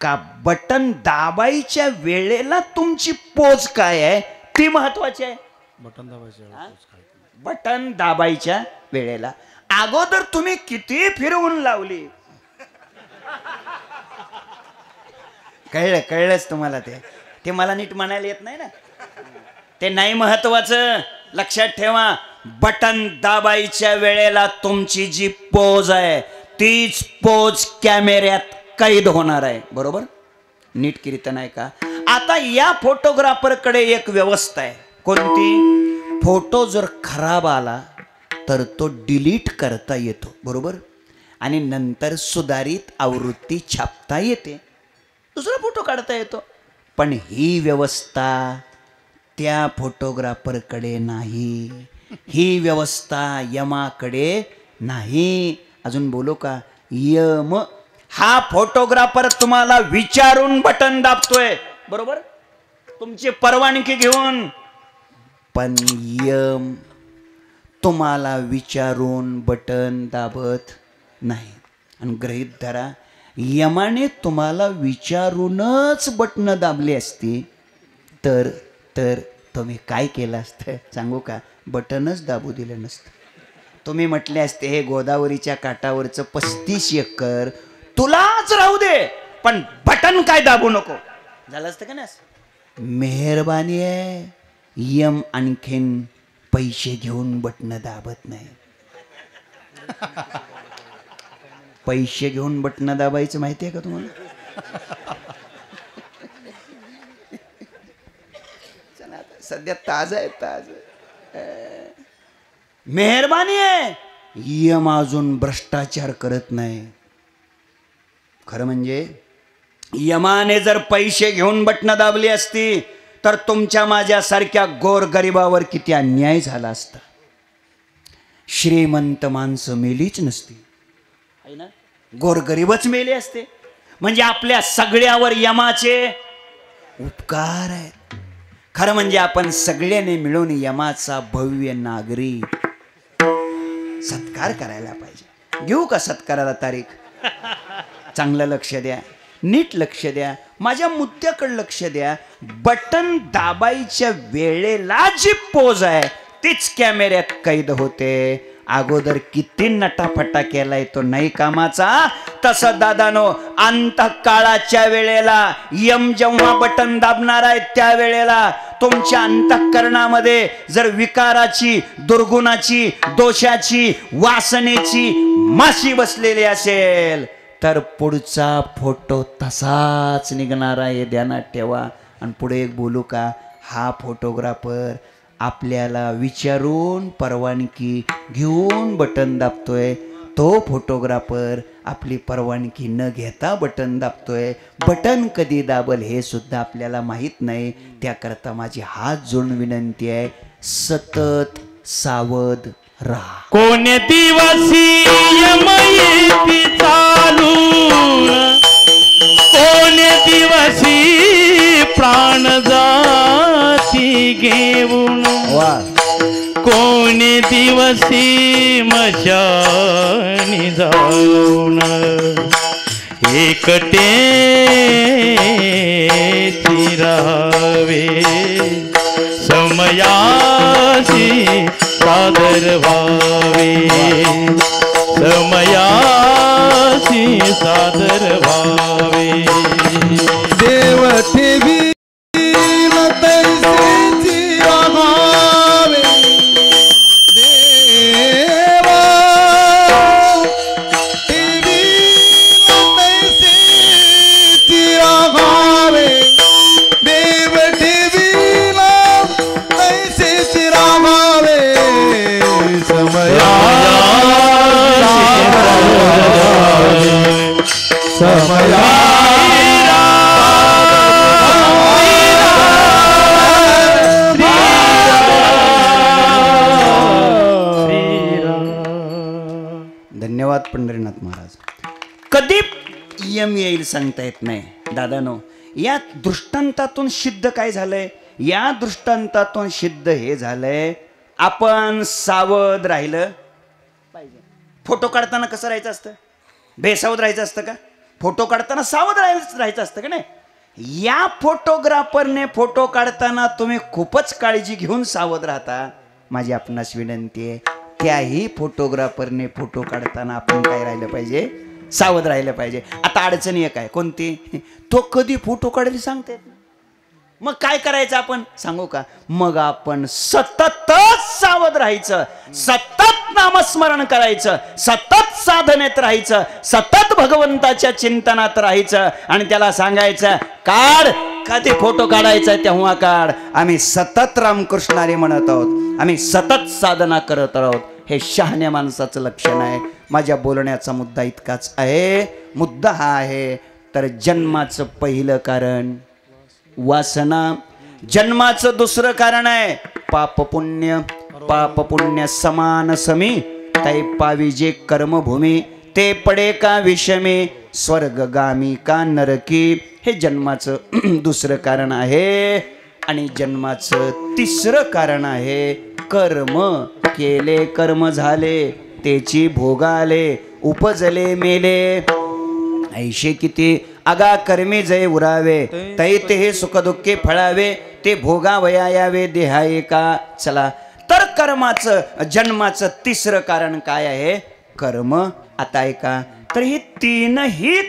का बटन दाबायच्या वेळेला तुमची पोच काय आहे ती महत्वाची आहे. बटन दाबायच्या वेळेला अगोदर तुम्ही किती फिरवून लावली. कळलंच तुम्हाला. ते मला नीट म्हणायला येत नाही ना. ते नाही महत्वाचं. लक्षात ठेवा, बटन दाबायच्या वेळेला तुमची जी पोज आहे तीच पोज कॅमेऱ्यात कैद होणार आहे. बरोबर. नीट कीर्तन आहे का. आता या फोटोग्राफरकडे एक व्यवस्था आहे. कोणती? फोटो जर खराब आला तर तो डिलीट करता येतो. बरोबर. आणि नंतर सुधारित आवृत्ती छापता येते, दुसरा फोटो काढता येतो. पण ही व्यवस्था त्या फोटोग्राफरकडे नाही. ही व्यवस्था यमाकडे नाही. अजून बोलो का. यम हा फोटोग्राफर तुम्हाला विचारून बटन दाबतोय. बरोबर. तुमची परवानगी घेऊन. पण यम तुम्हाला विचारून बटन दाबत नाही. आणि गृहीत धरा, यमाने तुम्हाला विचारूनच बटन दाबली असती तर तुम्ही काय केलं असतं सांगू का. बटनच दाबू दिलं नसतं. तुम्ही म्हटले असते हे गोदावरीच्या काठावरचं 35 एकर तुलाच राहू दे, पण बटन काय दाबू नको. झालं असतं का ना. मेहरबानी आहे. यम आणखीन पैसे घेऊन बटन दाबत नाही. पैसे घेऊन बटन दाबायचं माहिती आहे का तुम्हाला. सध्या ताज आहे ताज. मेहरबानी आहे. यम अजून भ्रष्टाचार करत नाही. खरं म्हणजे यमाने जर पैसे घेऊन बटन दाबली असती तर तुमच्या माझ्यासारख्या गोरगरिबावर किती अन्याय झाला असता. श्रीमंत माणसं मेलीच नसती आहे ना. गोरगरीबच मेले असते. म्हणजे आपल्या सगळ्यावर यमाचे उपकार आहेत. खरं म्हणजे आपण सगळ्यांनी मिळून यमाचा भव्य नागरी सत्कार करायला पाहिजे. घेऊ का सत्काराला तारीख? चांगलं लक्ष द्या, नीट लक्ष द्या, माझ्या मुद्द्याकडे लक्ष द्या. बटन दाबायच्या वेळेला जी पोज आहे तीच कॅमेऱ्यात कैद होते. अगोदर किती नटाफटा केलाय तो नाही कामाचा. तसं दादानो अंतकाळाच्या वेळेला यम जेव्हा बटन दाबणार आहे त्या वेळेला तुमच्या अंतःकरणामध्ये जर विकाराची, दुर्गुणाची, दोषाची, वासनेची माशी बसलेली असेल तर पुढचा फोटो तसाच निघणार आहे, ध्यानात ठेवा. आणि पुढे एक बोलू का, हा फोटोग्राफर आपल्याला विचारून परवानगी घेऊन बटन दाबतोय, तो फोटोग्राफर आपली परवानगी न घेता बटन दाबतोय. बटन कधी दाबल हे सुद्धा आपल्याला माहीत नाही. त्याकरता माझी हात जोडून विनंती आहे, सतत सावध राहा. कोण दिवसी यमयेती चालून, कोण दिवसी प्राण जाती घेऊन, कोण दिवसी मशानी जाऊन, एकटे राहावे समयासी सादर व्हावे, समयासी सादर व्हावे. देव ठेवी तैसेची राहावे, देवा ठेवी तैसेची राहावे, देव ठेवीला तैसेची राहावे, समया समया धन्यवाद पंढरीनाथ महाराज. कधी यम येईल सांगता येत नाही. दादानो, या दृष्टांतातून सिद्ध काय झालंय? या दृष्टांतातून सिद्ध हे झालंय, आपण सावध राहिलं पाहिजे. फोटो काढताना कसं राहायचं असतं? बेसावध राहायचं असतं का? फोटो काढताना सावध राहायचं असतं का नाही? या फोटोग्राफरने फोटो काढताना तुम्ही खूपच काळजी घेऊन सावध राहता. माझी आपणास विनंती आहे, त्याही फोटोग्राफरने फोटो काढताना आपण काय राहिलं पाहिजे? सावध राहिलं पाहिजे. आता अडचणी एक आहे, कोणती? तो कधी फोटो काढेल सांगता येत नाही. मग काय करायचं आपण सांगू का? मग आपण सततच सावध राहायचं, सतत नामस्मरण करायचं, सतत साधनेत राहायचं, सतत भगवंताच्या चिंतनात राहायचं आणि त्याला सांगायचं, काढ, कधी फोटो काढायचा तेव्हा काढ. आम्ही सतत रामकृष्णारी म्हणत आहोत, आम्ही सतत साधना करत आहोत. हे शहाण्या माणसाचं लक्षण आहे. माझ्या बोलण्याचा मुद्दा इतकाच आहे. मुद्दा हा आहे, तर जन्माचं पहिलं कारण वासना, जन्माचं दुसरं कारण आहे पाप पुण्य. पाप पुण्य समान समी, तै पाविजे कर्मभूमी, ते पडे का विषमी, स्वर्गगामी का नरकी. हे जन्माचं दुसरं कारण आहे. आणि जन्माचं तिसरं कारण आहे कर्म. केले कर्म झाले, तेची भोगाले, उपजले मेले. ऐशे किती आगा कर्मी जय उरावे, तै ते सुख दुःखे फळावे, ते भोगावया यावे देहाये का. चला, तर कर्माचं, जन्माचं तिसरं कारण काय आहे? कर्म. आता ऐका, तर ही तीनही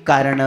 कारण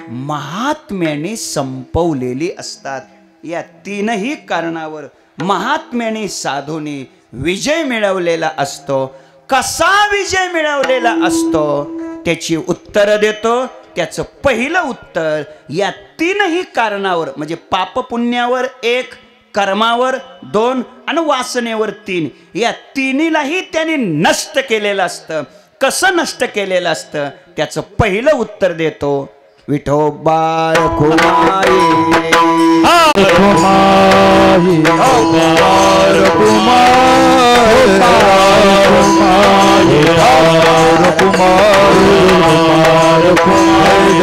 महात्म्याने संपवलेली असतात. या तीनही कारणावर महात्म्याने साधूने विजय मिळवलेला असतो. कसा विजय मिळवलेला असतो त्याची उत्तर देतो. त्याचं पहिलं उत्तर, या तीनही कारणावर म्हणजे पाप पुण्यावर 1, कर्मावर 2 आणि वासनेवर 3, या तिन्हीलाही त्यांनी नष्ट केलेलं असतं. कसं नष्ट केलेलं असतं त्याचं पहिलं उत्तर देतो. विठोबा रखुमाई,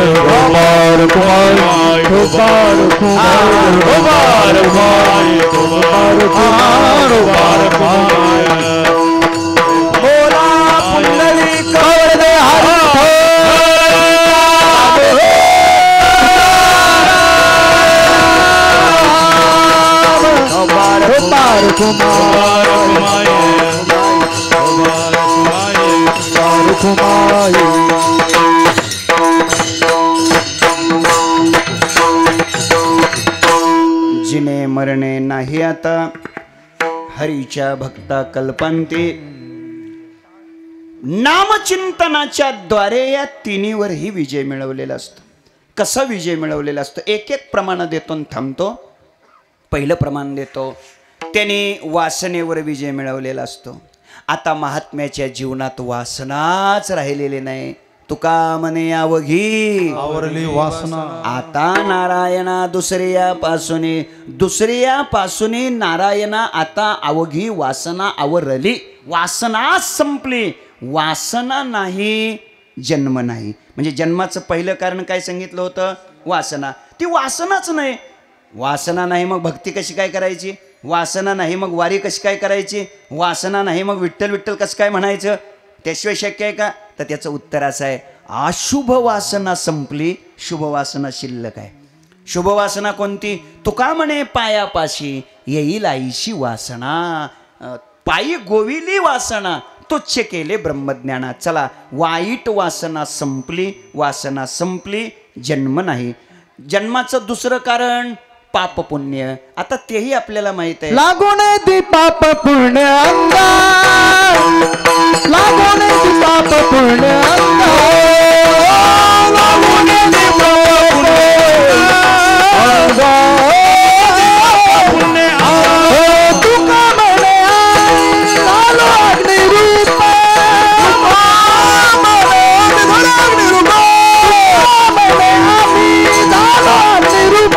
कुमार जिने मरणे नाही आता हरीच्या भक्ता कल्पांती नामचिंतनाच्या द्वारे या तिन्हीवरही विजय मिळवलेला असतो. कसा विजय मिळवलेला असतो? एक एक प्रमाण देतो आणि थांबतो. पहिलं प्रमाण देतो त्याने वासनेवर विजय मिळवलेला असतो. आता महात्म्याच्या जीवनात वासनाच राहिलेली नाही. तुका म्हणे अवघी आवरली वासना. आता नारायणा दुसऱ्यापासून नारायणा आता अवघी वासना आवरली. वासना संपली. वासना नाही जन्म नाही. म्हणजे जन्माचं पहिलं कारण काय सांगितलं होतं? वासना. ती वासनाच नाही. वासना नाही मग भक्ती कशी काय करायची? वासना नाही मग वारी कशी काय करायची? वासना नाही मग विठ्ठल विठ्ठल कसं काय म्हणायचं? त्याशिवाय शक्य आहे का? तर त्याचं उत्तर असं आहे, अशुभ वासना संपली, शुभ वासना शिल्लक आहे. शुभ वासना कोणती? तुका म्हणे पायापाशी येईल आईशी वासना, पायी गोविली वासना, तुच्छ केले ब्रह्मज्ञाना. चला, वाईट वासना संपली. वासना संपली, जन्म नाही. जन्माचं दुसरं कारण पाप पुण्य. आता तेही आपल्याला माहित आहे. लागून ती पाप पुण्य अंगा, लागून ती पाप पुण्य अंगा, लागून ती पाप पुण्य अंगा. तुका म्हणे झालो अग्निरूप, अग्निरूप म्हणे आम्ही झालो अग्निरूप.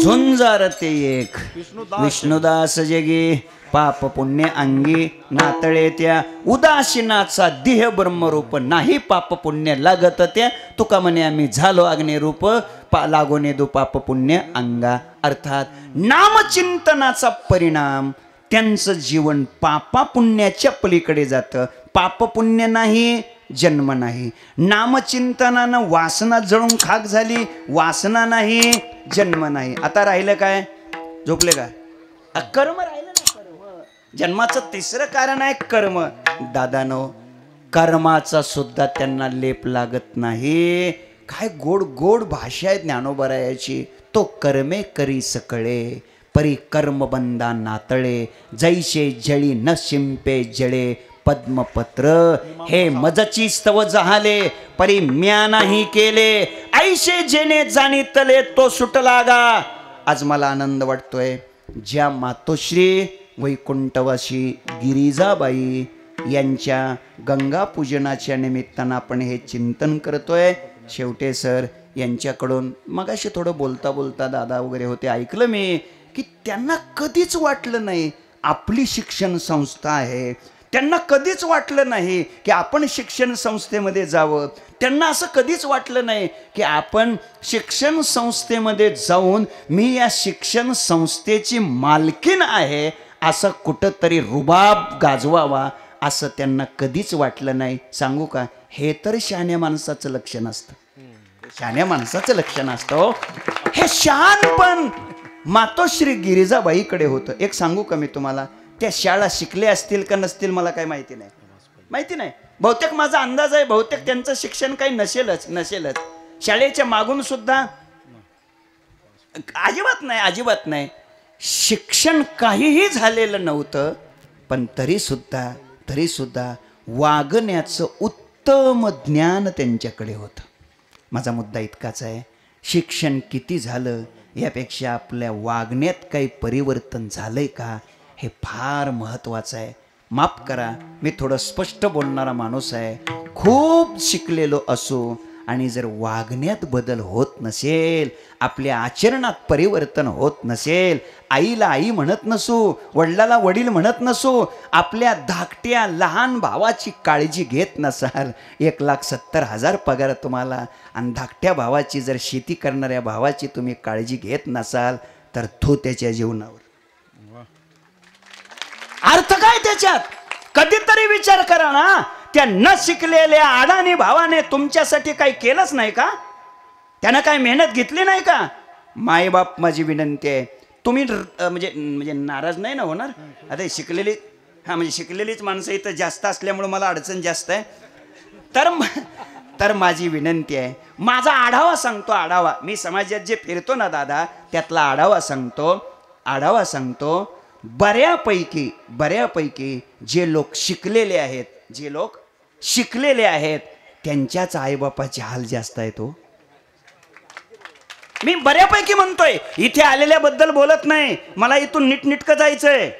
झुंजार ते एक विष्णुदास जगी, पाप पुण्य अंगी नातळे त्या. उदासीनाचा देह ब्रह्मरूप, नाही पाप पुण्य लागत त्या. तुका म्हणे आम्ही झालो अग्निरूप, लागोने दो पाप पुण्य अंगा. अर्थात नामचिंतनाचा परिणाम त्यांचं जीवन पापा पुण्याच्या पलीकडे जातं. पाप पुण्य नाही, जन्म नाही. नामचिंतनानं वासना जळून खाक झाली. वासना नाही, जन्म नाही. आता राहिलं काय? झोपले का? कर्म राहिलं ना. कर्म. जन्माचं तिसरं कारण आहे कर्म. दादानो, कर्माचा सुद्धा त्यांना लेप लागत नाही. काय गोड गोड भाषा आहे ज्ञानोबरायाची. तो कर्मे करी सकळे, परी कर्म बंदा नातळे, जैसे जळी न शिंपे जळे पद्मपत्र. हे मजची स्तव जहाले, परी म्या नाही केले, ऐशे जेने जाणीतले तो सुटलागा. आज मला आनंद वाटतोय, ज्या मातोश्री वैकुंठवासी गिरिजाबाई यांच्या गंगा पूजनाच्या निमित्तानं आपण हे चिंतन करतोय. शेवटे सर यांच्याकडून मगाशी थोडं बोलता बोलता दादा वगैरे होते, ऐकलं मी की त्यांना कधीच वाटलं नाही आपली शिक्षण संस्था आहे. त्यांना कधीच वाटलं नाही की आपण शिक्षण संस्थेमध्ये जावं. त्यांना असं कधीच वाटलं नाही की आपण शिक्षण संस्थेमध्ये जाऊन मी या शिक्षण संस्थेची मालकीण आहे असं कुठंतरी रुबाब गाजवावा, असं त्यांना कधीच वाटलं नाही. सांगू का, हे तर शहाण्या माणसाचं लक्षण असतं. शहाण्या माणसाचं लक्षण असतं. हे शहाणपण मातोश्री गिरिजाबाईकडे होतं. एक सांगू का मी तुम्हाला, त्या शाळा शिकल्या असतील का नसतील मला काही माहिती नाही. बहुतेक माझा अंदाज आहे, बहुतेक त्यांचं शिक्षण काही नसेलच. शाळेच्या मागून सुद्धा अजिबात नाही शिक्षण काहीही झालेलं नव्हतं. पण तरी सुद्धा वागण्याचं उत्तम ज्ञान त्यांच्याकडे होतं. माझा मुद्दा इतकाच आहे, शिक्षण किती झालं यापेक्षा आपल्या वागण्यात काही परिवर्तन झालंय का हे फार महत्त्वाचं आहे. माफ करा, मी थोडं स्पष्ट बोलणारा माणूस आहे. खूप शिकलेलो असो आणि जर वागण्यात बदल होत नसेल, आपल्या आचरणात परिवर्तन होत नसेल, आईला आई म्हणत नसू, वडिलाला वडील म्हणत नसू, आपल्या धाकट्या लहान भावाची काळजी घेत नसाल, 1,70,000 पगार तुम्हाला आणि धाकट्या भावाची जर शेती करणाऱ्या भावाची तुम्ही काळजी घेत नसाल, तर तो त्याच्या जीवनावर अर्थ काय त्याच्यात? कधीतरी विचार करा ना. त्या न शिकलेल्या अडाणी भावाने तुमच्यासाठी काही केलंच नाही का? त्यानं काय मेहनत घेतली नाही का? मायबाप, माझी विनंती आहे, तुम्ही म्हणजे नाराज नाही ना होणार? आता शिकलेली म्हणजे शिकलेलीच माणसं इथं जास्त असल्यामुळे मला अडचण जास्त आहे. तर माझी विनंती आहे, माझा आढावा सांगतो. आढावा मी समाजात जे फिरतो ना दादा, त्यातला आढावा सांगतो. बऱ्यापैकी जे लोक शिकलेले आहेत त्यांच्याच आईबापाचे हाल जास्त आहेत. हो, मी बऱ्यापैकी म्हणतोय. इथे आलेल्याबद्दल बोलत नाही, मला इथून नीटनीटकं जायचंय.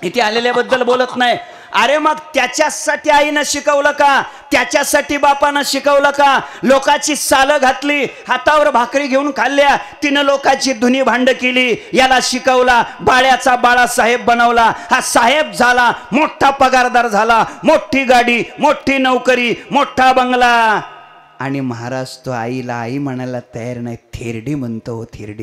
इथे आलेल्याबद्दल बोलत नाही. अरे मग त्याच्यासाठी आईनं शिकवलं का? त्याच्यासाठी बापानं शिकवलं का? लोकाची सालं घातली, हातावर भाकरी घेऊन खाल्ल्या, तिनं लोकाची धुनी भांड केली, याला शिकवला, बाळ्याचा बाळासाहेब बनवला, हा साहेब झाला, मोठा पगारदार झाला, मोठी गाडी, मोठी नोकरी, मोठा बंगला. आणि महाराज तो आईला आई म्हणायला तयार नाही, थेरडी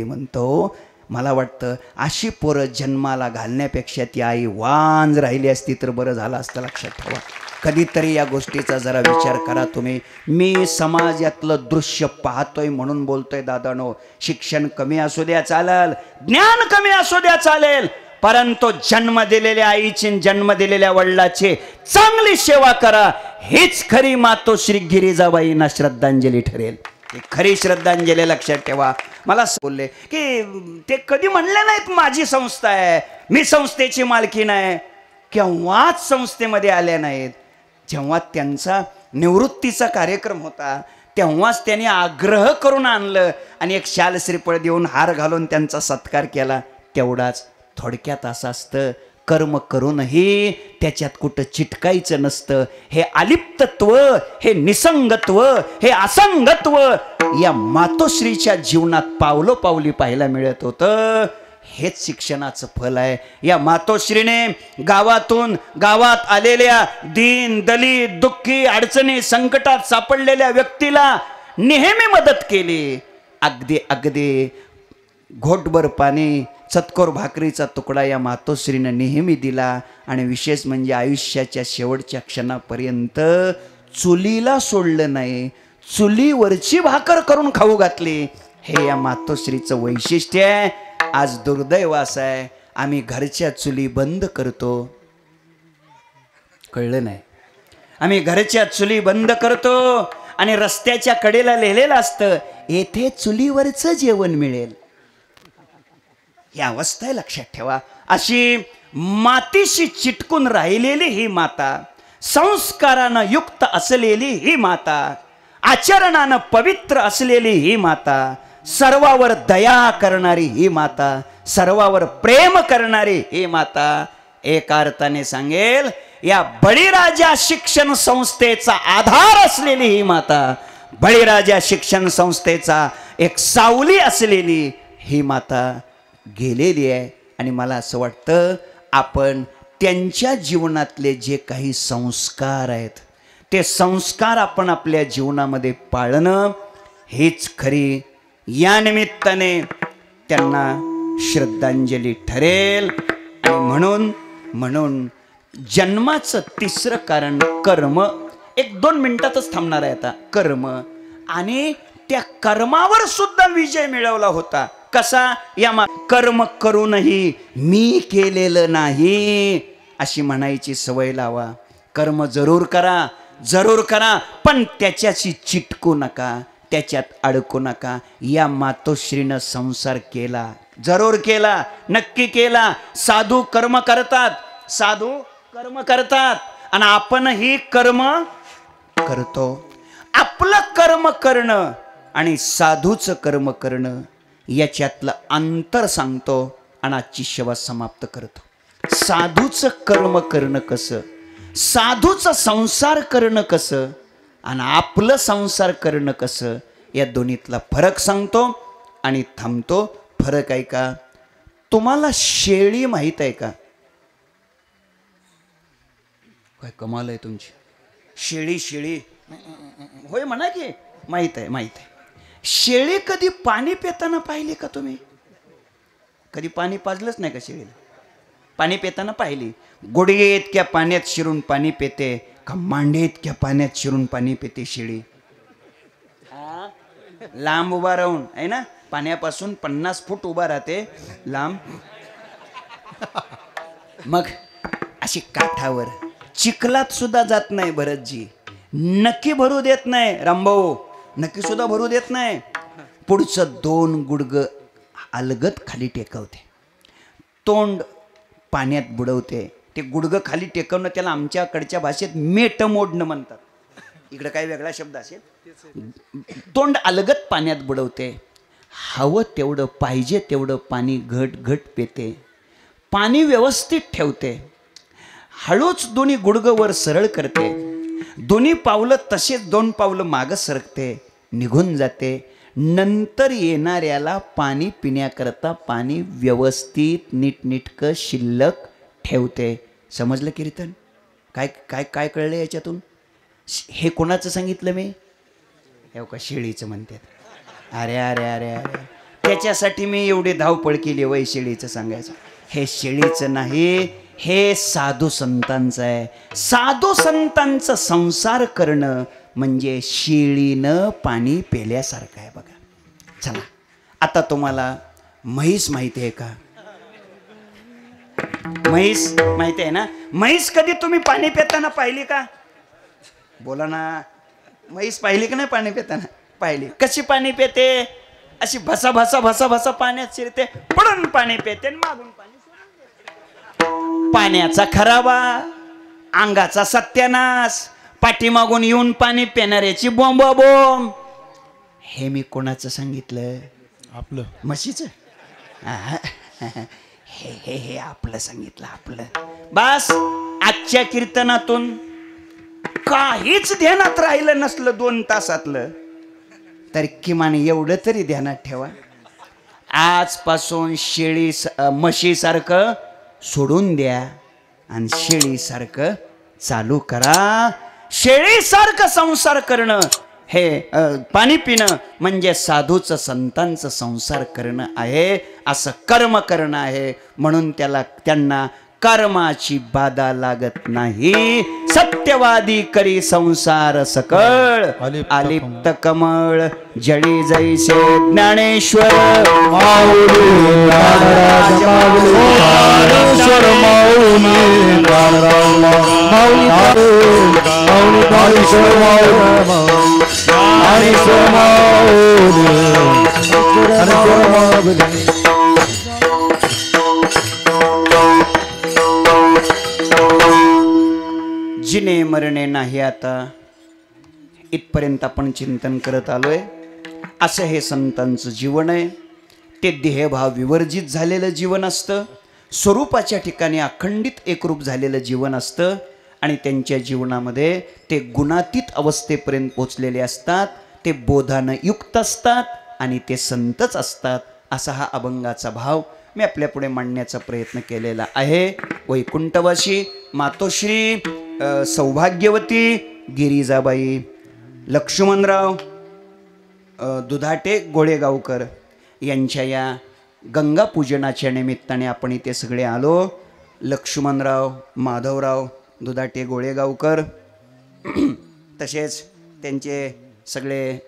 म्हणतो. मला वाटतं अशी पोरं जन्माला घालण्यापेक्षा ती आई वांज राहिली असती तर बरं झालं असतं. लक्षात ठेवा, कधीतरी या गोष्टीचा जरा विचार करा तुम्ही. मी समाजातलं दृश्य पाहतोय म्हणून बोलतोय दादानो. शिक्षण कमी असू द्या चालेल, ज्ञान कमी असू द्या चालेल, परंतु जन्म दिलेल्या आईची, जन्म दिलेल्या वडिलाची चांगली सेवा करा. हीच खरी मातोश्री गिरिजाबाईंना श्रद्धांजली ठरेल. खरी श्रद्धांजली. लक्षात ठेवा. मला बोलले की ते कधी म्हणले नाहीत माझी संस्था आहे, मी संस्थेची मालकी नाही. केव्हाच संस्थेमध्ये आल्या नाहीत. जेव्हा त्यांचा निवृत्तीचा कार्यक्रम होता तेव्हाच त्यांनी आग्रह करून आणलं आणि एक शाल श्रीफळ देऊन हार घालून त्यांचा सत्कार केला. तेवढाच. थोडक्यात असं असतं, कर्म करूनही त्याच्यात कुठं चिटकायचं नसतं. हे अलिप्तत्व, हे निसंगत्व, हे असंगत्व या मातोश्रीच्या जीवनात पावलोपावली पाहायला मिळत होतं. हेच शिक्षणाचं फल आहे. या मातोश्रीने गावात आलेल्या दीन दलित दुःखी अडचणी संकटात सापडलेल्या व्यक्तीला नेहमी मदत केली. अगदी घोटभर पाणी, चतकोर भाकरीचा तुकडा या मातोश्रीनं नेहमी दिला. आणि विशेष म्हणजे आयुष्याच्या शेवटच्या क्षणापर्यंत चुलीला सोडलं नाही, चुलीवरची भाकर करून खाऊ घातली. हे या मातोश्रीचं वैशिष्ट्य आहे. आज दुर्दैव असं आहे, आम्ही घरच्या चुली बंद करतो. कळलं नाही? आम्ही घरच्या चुली बंद करतो आणि रस्त्याच्या कडेला लिहिलेलं असतं, येथे चुलीवरचं जेवण मिळेल. ही अवस्था आहे. लक्षात ठेवा. अशी मातीशी चिटकून राहिलेली ही माता, संस्कारानं युक्त असलेली ही माता, आचरणानं पवित्र असलेली ही माता, सर्वावर दया करणारी ही माता, सर्वावर प्रेम करणारी ही माता, एका अर्थाने सांगेल या बळीराजा शिक्षण संस्थेचा आधार असलेली ही माता, बळीराजा शिक्षण संस्थेचा एक सावली असलेली ही माता गेलेली आहे. आणि मला असं वाटतं आपण त्यांच्या जीवनातले जे काही संस्कार आहेत ते संस्कार आपण आपल्या जीवनामध्ये पाळणं हेच खरी या निमित्ताने त्यांना श्रद्धांजली ठरेल. आणि म्हणून जन्माचं तिसरं कारण कर्म. 1-2 मिनिटातच थांबणार आहे आता. कर्म. आणि त्या कर्मावर सुद्धा विजय मिळवला होता. कसा? या कर्म करूनही मी केलेलं नाही अशी म्हणायची सवय लावा. कर्म जरूर करा, पण त्याच्याशी चिटकू नका, त्याच्यात अडकू नका. या मातोश्रीनं संसार केला, जरूर केला, नक्की केला. साधू कर्म करतात आणि आपणही कर्म करतो. आपलं कर्म करणं आणि साधूचं कर्म करणं याच्यातलं अंतर सांगतो आणि आजची सेवा समाप्त करतो. साधूचं कर्म करणं कसं, साधूचा संसार करणं कसं आणि आपलं संसार करणं कसं, या दोन्हीतला फरक सांगतो आणि थांबतो. फरक आहे का? तुम्हाला शेळी माहीत आहे का? काय कमाल आहे तुमची. शेळी शेळी होय म्हणा की. माहीत आहे माहीत आहे. शेळी कधी पाणी पिताना पाहिली का तुम्ही? कधी पाणी पाजलंच नाही का शेळीला? पाणी पिताना पाहिली. गुडघे इतक्या पाण्यात शिरून पाणी पिते का मांडे इतक्या पाण्यात शिरून पाणी पिते शेळी? लांब उभा राहून आहे ना, पाण्यापासून 50 फूट उभा राहते लांब. मग अशी काठावर चिखलात सुद्धा जात नाही भरतजी. नक्की भरू देत नाही रामभाऊ, नक्की सुद्धा भरू देत नाही. पुढचं 2 गुडघं अलगद खाली टेकवते, तोंड पाण्यात बुडवते. ते गुडघं खाली टेकवणं त्याला आमच्याकडच्या भाषेत मेट मोडणं म्हणतात. इकडे काय वेगळा शब्द असेल. तोंड अलगद पाण्यात बुडवते. हवं तेवढं पाहिजे तेवढं पाणी घट घट पिते. पाणी व्यवस्थित ठेवते. हळूच दोन्ही गुडघं वर सरळ करते. दोन्ही पावलं तसेच 2 पावलं मागं सरकते, निघून जाते. नंतर येणाऱ्याला पाणी पिण्याकरता पाणी व्यवस्थित नीटनीटकं शिल्लक ठेवते. समजलं कीर्तन? काय काय काय कळलं याच्यातून? हे कोणाचं सांगितलं मी? हे का शेळीचं म्हणतात. अरे अरे अरे अरे, त्याच्यासाठी मी एवढी धावपळ केली वय शेळीचं सांगायचं. हे शेळीचं नाही, हे साधू संतांचं आहे. साधू संतांचं संसार करणं म्हणजे शेळीनं पाणी पेल्यासारखं आहे बघा. चला आता तुम्हाला म्हैस माहिती आहे का? म्हैस माहिती आहे ना? म्हैस कधी तुम्ही पाणी पिताना पाहिली का? बोला ना. म्हैस पाहिली का नाही पाणी पिताना? पाहिली. कशी पाणी पिते? अशी भसा भसा भसा भसा पाण्यात शिरते, पडून पाणी पिते, मागून पाणी. पाण्याचा खराबा, अंगाचा सत्यानाश, पाठीमागून येऊन पाणी पिणाऱ्याची बोंबा बोंब. हे मी कोणाचं सांगितलं? आपलं म्हशीचं. हे हे हे आपलं सांगितलं, आपलं. बस आजच्या कीर्तनातून काहीच ध्यानात राहिलं नसलं 2 तासातलं, तर किमान एवढं तरी ध्यानात ठेवा. आजपासून म्हशीसारखं सोडून द्या आणि शेळीसारखं चालू करा. शेळीसारखं संसार करणं हे पाणी पिणं म्हणजे साधूचं संतांचं संसार करणं आहे, असं कर्म करणं आहे. म्हणून त्यांना कर्माची बाधा लागत नाही. सत्यवादी करी संसार सकळ, आलिप्त कमळ जळी जैसे ज्ञानेश्वर माऊली जिने मरणे नाही आता, इथपर्यंत आपण चिंतन करत आलोय. असं हे संतांचं जीवन आहे. ते देहभाव विवर्जित झालेलं जीवन असतं. स्वरूपाच्या ठिकाणी अखंडित एकरूप झालेलं जीवन असतं आणि त्यांच्या जीवनामध्ये ते गुणातीत अवस्थेपर्यंत पोचलेले असतात. ते बोधानं युक्त असतात आणि ते संतच असतात. असा हा अभंगाचा भाव मी आपल्यापुढे मांडण्याचा प्रयत्न केलेला आहे. वैकुंठवासी मातोश्री सौभाग्यवती गिरिजाबाई लक्ष्मणराव दुधाटे गोळेगावकर यांच्या या गंगा पूजनाच्या निमित्ताने आपण इथे सगळे आलो. लक्ष्मणराव माधवराव दुधाटे गोळेगावकर, तसेच त्यांचे सगळे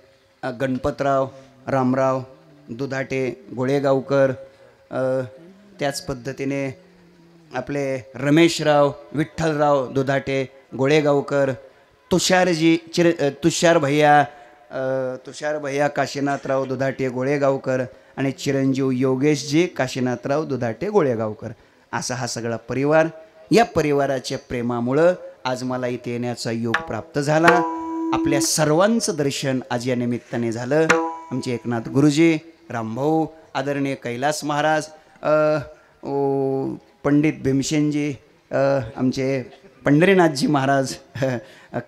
गणपतराव रामराव दुधाटे गोळेगावकर, त्याच पद्धतीने आपले रमेशराव विठ्ठलराव दुधाटे गोळेगावकर, तुषार भैया काशीनाथराव दुधाटे गोळेगावकर आणि चिरंजीव योगेशजी काशीनाथराव दुधाटे गोळेगावकर, असा हा सगळा परिवार. या परिवाराच्या प्रेमामुळं आज मला इथे येण्याचा योग प्राप्त झाला. आपल्या सर्वांचं दर्शन आज या निमित्ताने झालं. आमचे एकनाथ गुरुजी, रामभाऊ, आदरणीय कैलास महाराज, पंडित भीमसेनजी, आमचे पंढरीनाथजी महाराज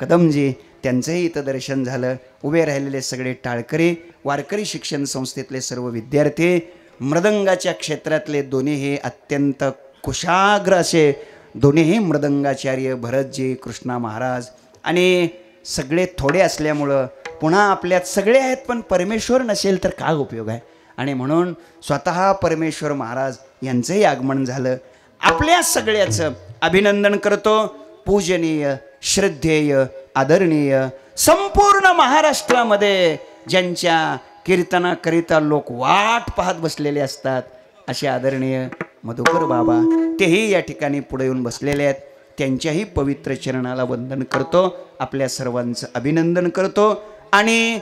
कदमजी, त्यांचंही इथं दर्शन झालं. उभे राहिलेले सगळे टाळकरी, वारकरी शिक्षण संस्थेतले सर्व विद्यार्थी, मृदंगाच्या क्षेत्रातले दोन्हीही अत्यंत कुशाग्र असे दोन्हीही मृदंगाचार्य भरतजी, कृष्णा महाराज, आणि सगळे थोडे असल्यामुळं पुन्हा आपल्यात सगळे आहेत, पण परमेश्वर नसेल तर काय उपयोग आहे. आणि म्हणून स्वतः परमेश्वर महाराज यांचंही आगमन झालं. आपल्या सगळ्याचं अभिनंदन करतो. पूजनीय, श्रद्धेय, आदरणीय, संपूर्ण महाराष्ट्रामध्ये ज्यांच्या कीर्तनाकरिता लोक वाट पाहत बसलेले असतात असे आदरणीय मधुकर बाबा, तेही या ठिकाणी पुढे येऊन बसलेले आहेत. त्यांच्याही पवित्र चरणाला वंदन करतो. आपल्या सर्वांचं अभिनंदन करतो. आणि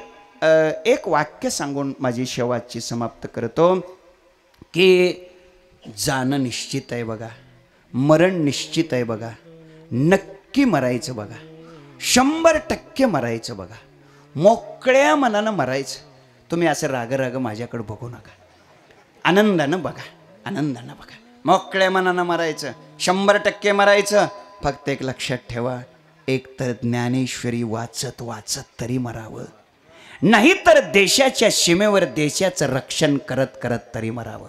एक वाक्य सांगून माझी शेवटची समाप्त करतो की जाणं निश्चित आहे बघा, मरण निश्चित आहे बघा, नक्की मरायचं बघा, 100% मरायचं बघा, मोकळ्या मनानं मरायचं. तुम्ही असं राग माझ्याकडे बघू नका, आनंदानं बघा, आनंदानं बघा, मोकळ्या मनानं मरायचं, 100% मरायचं. फक्त एक लक्षात ठेवा, एक तर ज्ञानेश्वरी वाचत वाचत तरी मरावं, नाही तर देशाच्या सीमेवर देशाचं रक्षण करत करत तरी मरावं,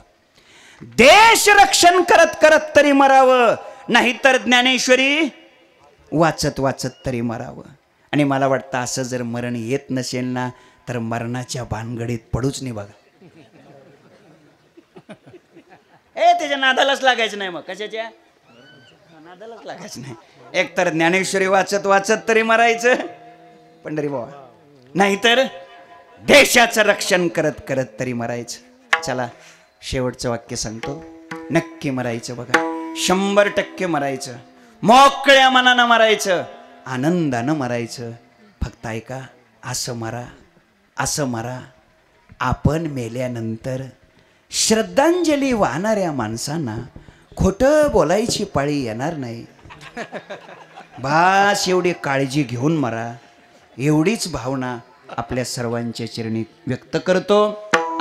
देश रक्षण करत करत तरी मरावं, नाही तर ज्ञानेश्वरी वाचत वाचत तरी मरावं. आणि मला वाटतं असं जर मरण येत नसेल ना तर मरणाच्या भानगडीत पडूच नाही बघा. त्याच्या नादालाच लागायचं नाही. मग कशाच्या नादालाच लागायचं नाही. एक तर ज्ञानेश्वरी वाचत वाचत तरी मरायचं पंढरी बाबा, नाहीतर देशाचं रक्षण करत करत तरी मरायचं. चला शेवटचं वाक्य सांगतो, नक्की मरायचं बघा, 100% मरायचं, मोकळ्या मनानं मरायचं, आनंदानं मरायचं. फक्त ऐका, असं मरा, असं मरा, आपण मेल्यानंतर श्रद्धांजली वाहणाऱ्या माणसांना खोटं बोलायची पाळी येणार नाही. बास एवढी काळजी घेऊन मरा, एवढीच भावना आपल्या सर्वांच्या चरणी व्यक्त करतो.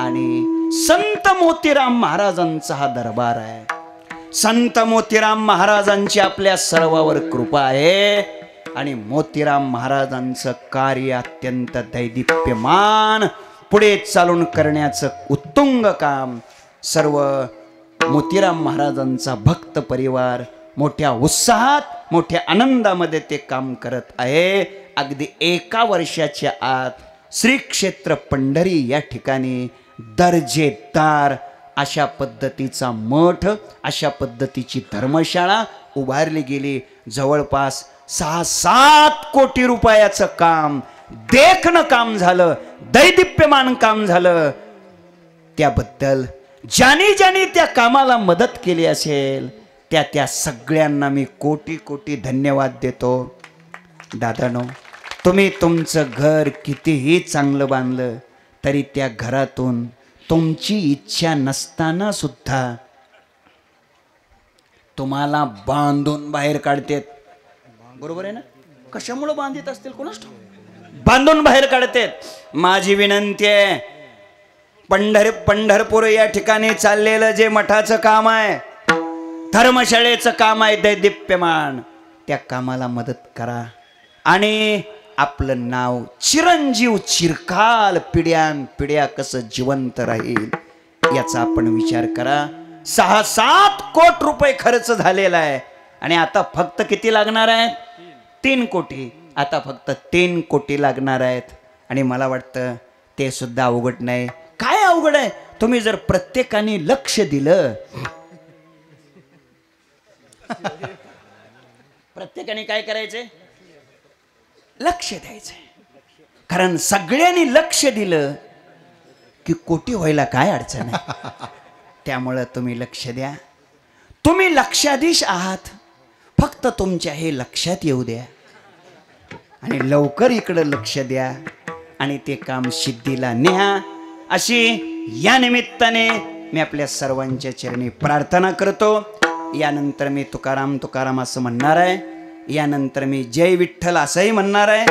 आणि संत मोतीराम महाराजांचा हा दरबार आहे. संत मोतीराम महाराजांची आपल्या सर्वावर कृपा आहे. आणि मोतीराम महाराजांचं कार्य अत्यंत दैदिप्यमान, पुढे चालून करण्याचं उत्तुंग काम सर्व मोतीराम महाराजांचा भक्त परिवार मोठ्या उत्साहात, मोठ्या आनंदामध्ये ते काम करत आहे. अगदी 1 वर्षाच्या आत श्री क्षेत्र पंढरी या ठिकाणी दर्जेदार अशा पद्धतीचा मठ, अशा पद्धतीची धर्मशाळा उभारली गेली. जवळपास 6-7 कोटी रुपयाचं काम, देखणं काम झालं, दैदिप्यमान काम झालं. त्याबद्दल ज्यांनी ज्यांनी त्या कामाला मदत केली असेल त्या सगळ्यांना मी कोटी कोटी धन्यवाद देतो. दादानो, तुम्ही तुमचं घर कितीही चांगलं बांधलं तरी त्या घरातून तुमची इच्छा नसताना सुद्धा तुम्हाला बांधून बाहेर काढतात. बरोबर आहे ना? कशामुळे बांधित असतील कोणास ठाऊक, बांधून बाहेर काढतात. माझी विनंती आहे, पंढरपूर या ठिकाणी चाललेलं जे मठाचं काम आहे, धर्मशाळेचं काम आहे दैदिप्यमान, त्या कामाला मदत करा. आणि आपलं नाव चिरंजीव चिरकाल पिढ्यान पिढ्या कसं जिवंत राहील याचा आपण विचार करा. 6-7 कोटी रुपये खर्च झालेला आहे. आणि आता फक्त किती लागणार आहेत? 3 कोटी. आता फक्त 3 कोटी लागणार आहेत. आणि मला वाटतं ते सुद्धा अवघड नाही. काय अवघड आहे? तुम्ही जर प्रत्येकाने लक्ष दिलं, प्रत्येकाने काय करायचंय? लक्ष द्यायचंय. कारण सगळ्यांनी लक्ष दिलं की कोटी व्हायला काय अडचण आहे. त्यामुळं तुम्ही लक्ष द्या. तुम्ही लक्षाधीश आहात, फक्त तुमच्या हे लक्षात येऊ द्या आणि लवकर इकडं लक्ष द्या आणि ते काम सिद्धीला न्या. अशी या निमित्ताने मी आपल्या सर्वांच्या चरणी प्रार्थना करतो. यानंतर मी तुकाराम असं म्हणणार आहे. यानंतर मी जय विठ्ठल असंही म्हणणार आहे.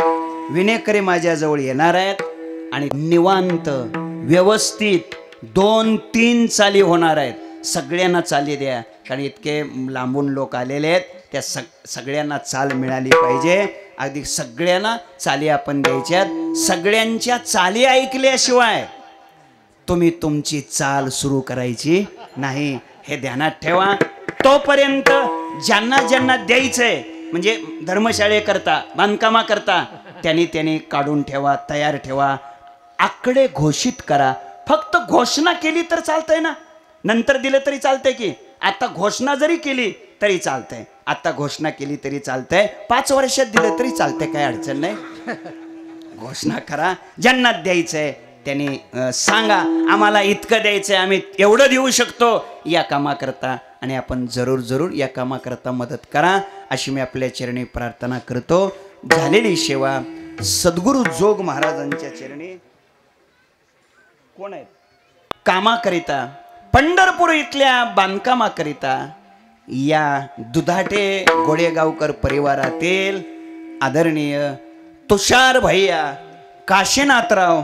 विनेकरी माझ्याजवळ येणार आहेत आणि निवांत व्यवस्थित 2-3 चाली होणार आहेत. सगळ्यांना चाली द्या, कारण इतके लांबून लोक आलेले आहेत. त्या सगळ्यांना चाल मिळाली पाहिजे. अगदी सगळ्यांना चाली आपण द्यायच्यात. सगळ्यांच्या चाली ऐकल्याशिवाय तुम्ही तुमची चाल सुरू करायची नाही, हे ध्यानात ठेवा. तोपर्यंत ज्यांना ज्यांना द्यायचंय, म्हणजे धर्मशाळेकरता बांधकामाकरता, त्यांनी काढून ठेवा, तयार ठेवा. आकडे घोषित करा. फक्त घोषणा केली तर चालतंय ना, नंतर दिलं तरी चालतंय की. आता घोषणा जरी केली तरी चालतंय, आता घोषणा केली तरी चालतंय, 5 वर्षात दिलं तरी चालतंय, काही अडचण नाही. घोषणा करा. ज्यांना द्यायचंय त्यांनी सांगा, आम्हाला इतकं द्यायचंय, आम्ही एवढं देऊ शकतो या कामाकरता, आणि आपण जरूर या कामाकरता मदत करा, अशी मी आपल्या चरणी प्रार्थना करतो. झालेली सेवा सद्गुरू जोग महाराजांच्या चरणी. कोण आहेत? कामाकरिता, पंढरपूर इथल्या बांधकामाकरिता या दुधाटे गोळेगावकर परिवारातील आदरणीय तुषार भैया काशीनाथराव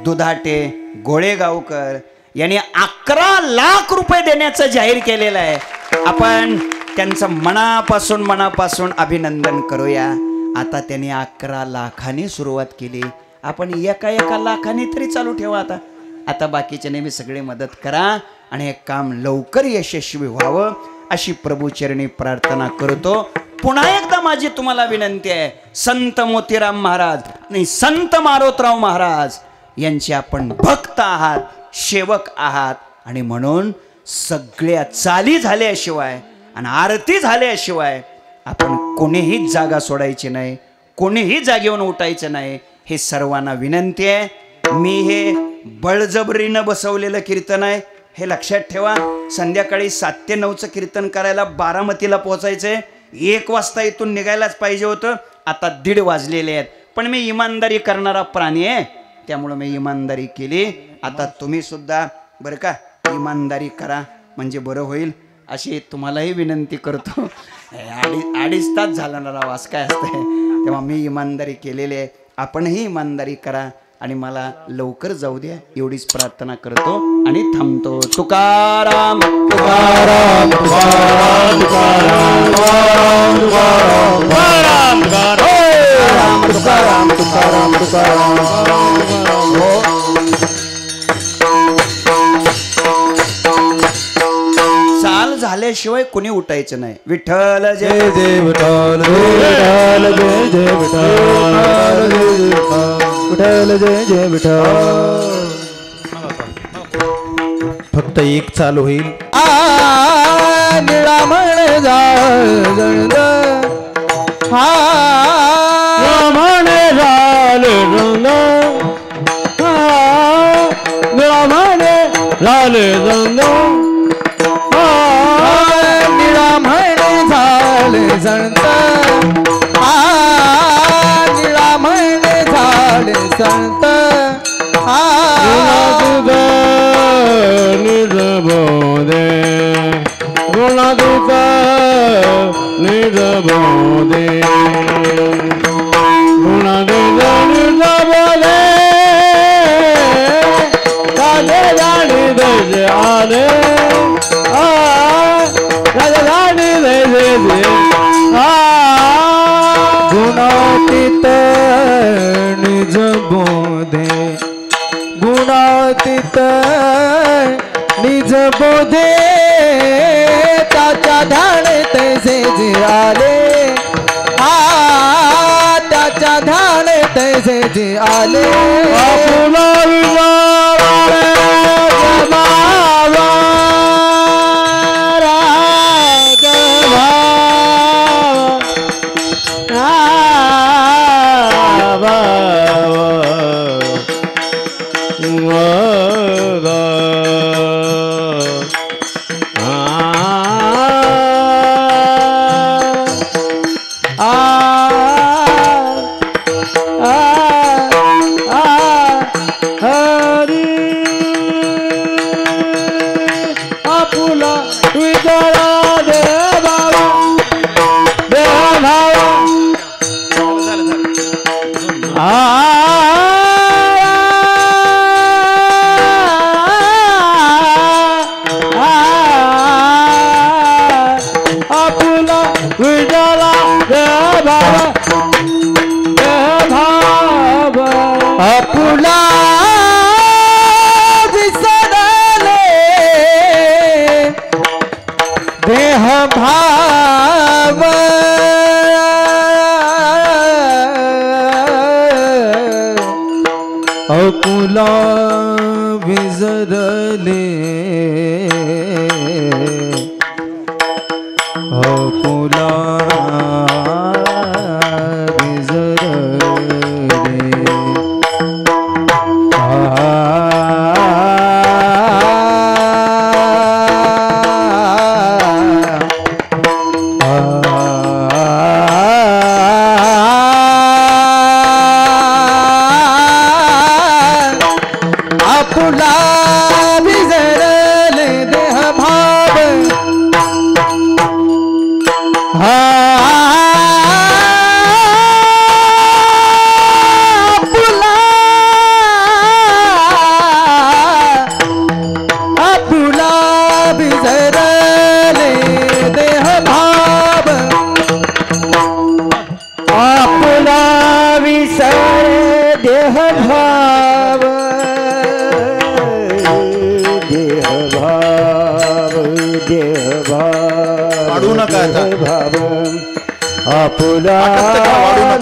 दुधाटे गोळेगावकर यांनी 11 लाख रुपये देण्याचं जाहीर केलेलं आहे. आपण त्यांचं मनापासून अभिनंदन करूया. आता त्यांनी 11 लाखांनी सुरुवात केली. आपण एका लाखांनी तरी चालू ठेवा. आता बाकीचे नेहमी सगळे मदत करा आणि हे काम लवकर यशस्वी व्हावं, अशी प्रभूचरणी प्रार्थना करतो. पुन्हा एकदा माझी तुम्हाला विनंती आहे, संत मोतीराम महाराज आणि संत मारोतराव महाराज यांचे आपण भक्त आहात, सेवक आहात, आणि म्हणून सगळ्या चाली झाल्याशिवाय आणि आरती झाल्याशिवाय आपण कोणीही जागा सोडायची नाही, कोणीही जागेवरून उठायचं नाही. हे सर्वांना विनंती आहे. मी हे बळजबरीनं बसवलेलं कीर्तन आहे, हे लक्षात ठेवा. संध्याकाळी 7 ते 9चं कीर्तन करायला बारामतीला पोहोचायचंय. 1 वाजता इथून निघायलाच पाहिजे होतं. आता 1:30 वाजलेले आहेत. पण मी इमानदारी करणारा प्राणी आहे, त्यामुळं मी इमानदारी केली. आता तुम्ही सुद्धा बरं का इमानदारी करा, म्हणजे बरं होईल, अशी तुम्हालाही विनंती करतो. 2.5 तास झाला ना राव, असं काय असतंय. तेव्हा मी इमानदारी केलेली आहे, आपणही इमानदारी करा आणि मला लवकर जाऊ द्या, एवढीच प्रार्थना करतो आणि थांबतो. तुकाराम तुकाराम तुकाराम तुकाराम तुकाराम तुकाराम तुकाराम. चाल झाल्याशिवाय कोणी उठायचं नाही. विठ्ठल जय जय विठ्ठल, विठ्ठल जय जय विठ्ठल, विठ्ठल जय जय विठ्ठल. फक्त एक चालू होईल. निळामण जाळ हा म्हणे झाले रंग, म्हणे झाले रंग, निळामण झाले संत, निळामण झाले संत. निज बोधे गुणा दुका निज बोधे गुणा निज बोधे काले जाणी दे आले राणी दे गुणातीत निज बोधे, गुणातीत निज बोधे, त्याच्या ध्यान तैसे जे आले, त्याच्या ध्यान तैसे जे आले. आ देह भाव अकुला विजरले अकुला वाढू नका आपुला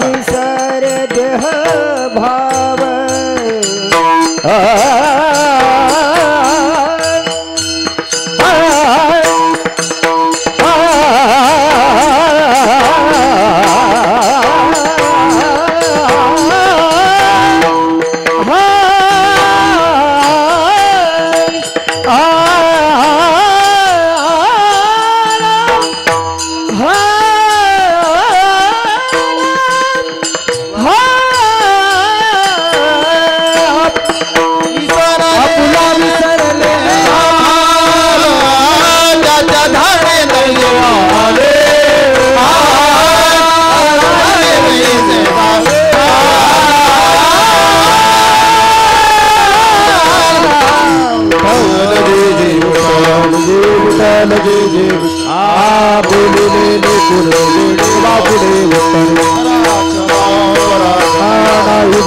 विसर देह भाव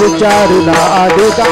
विचारला आदिता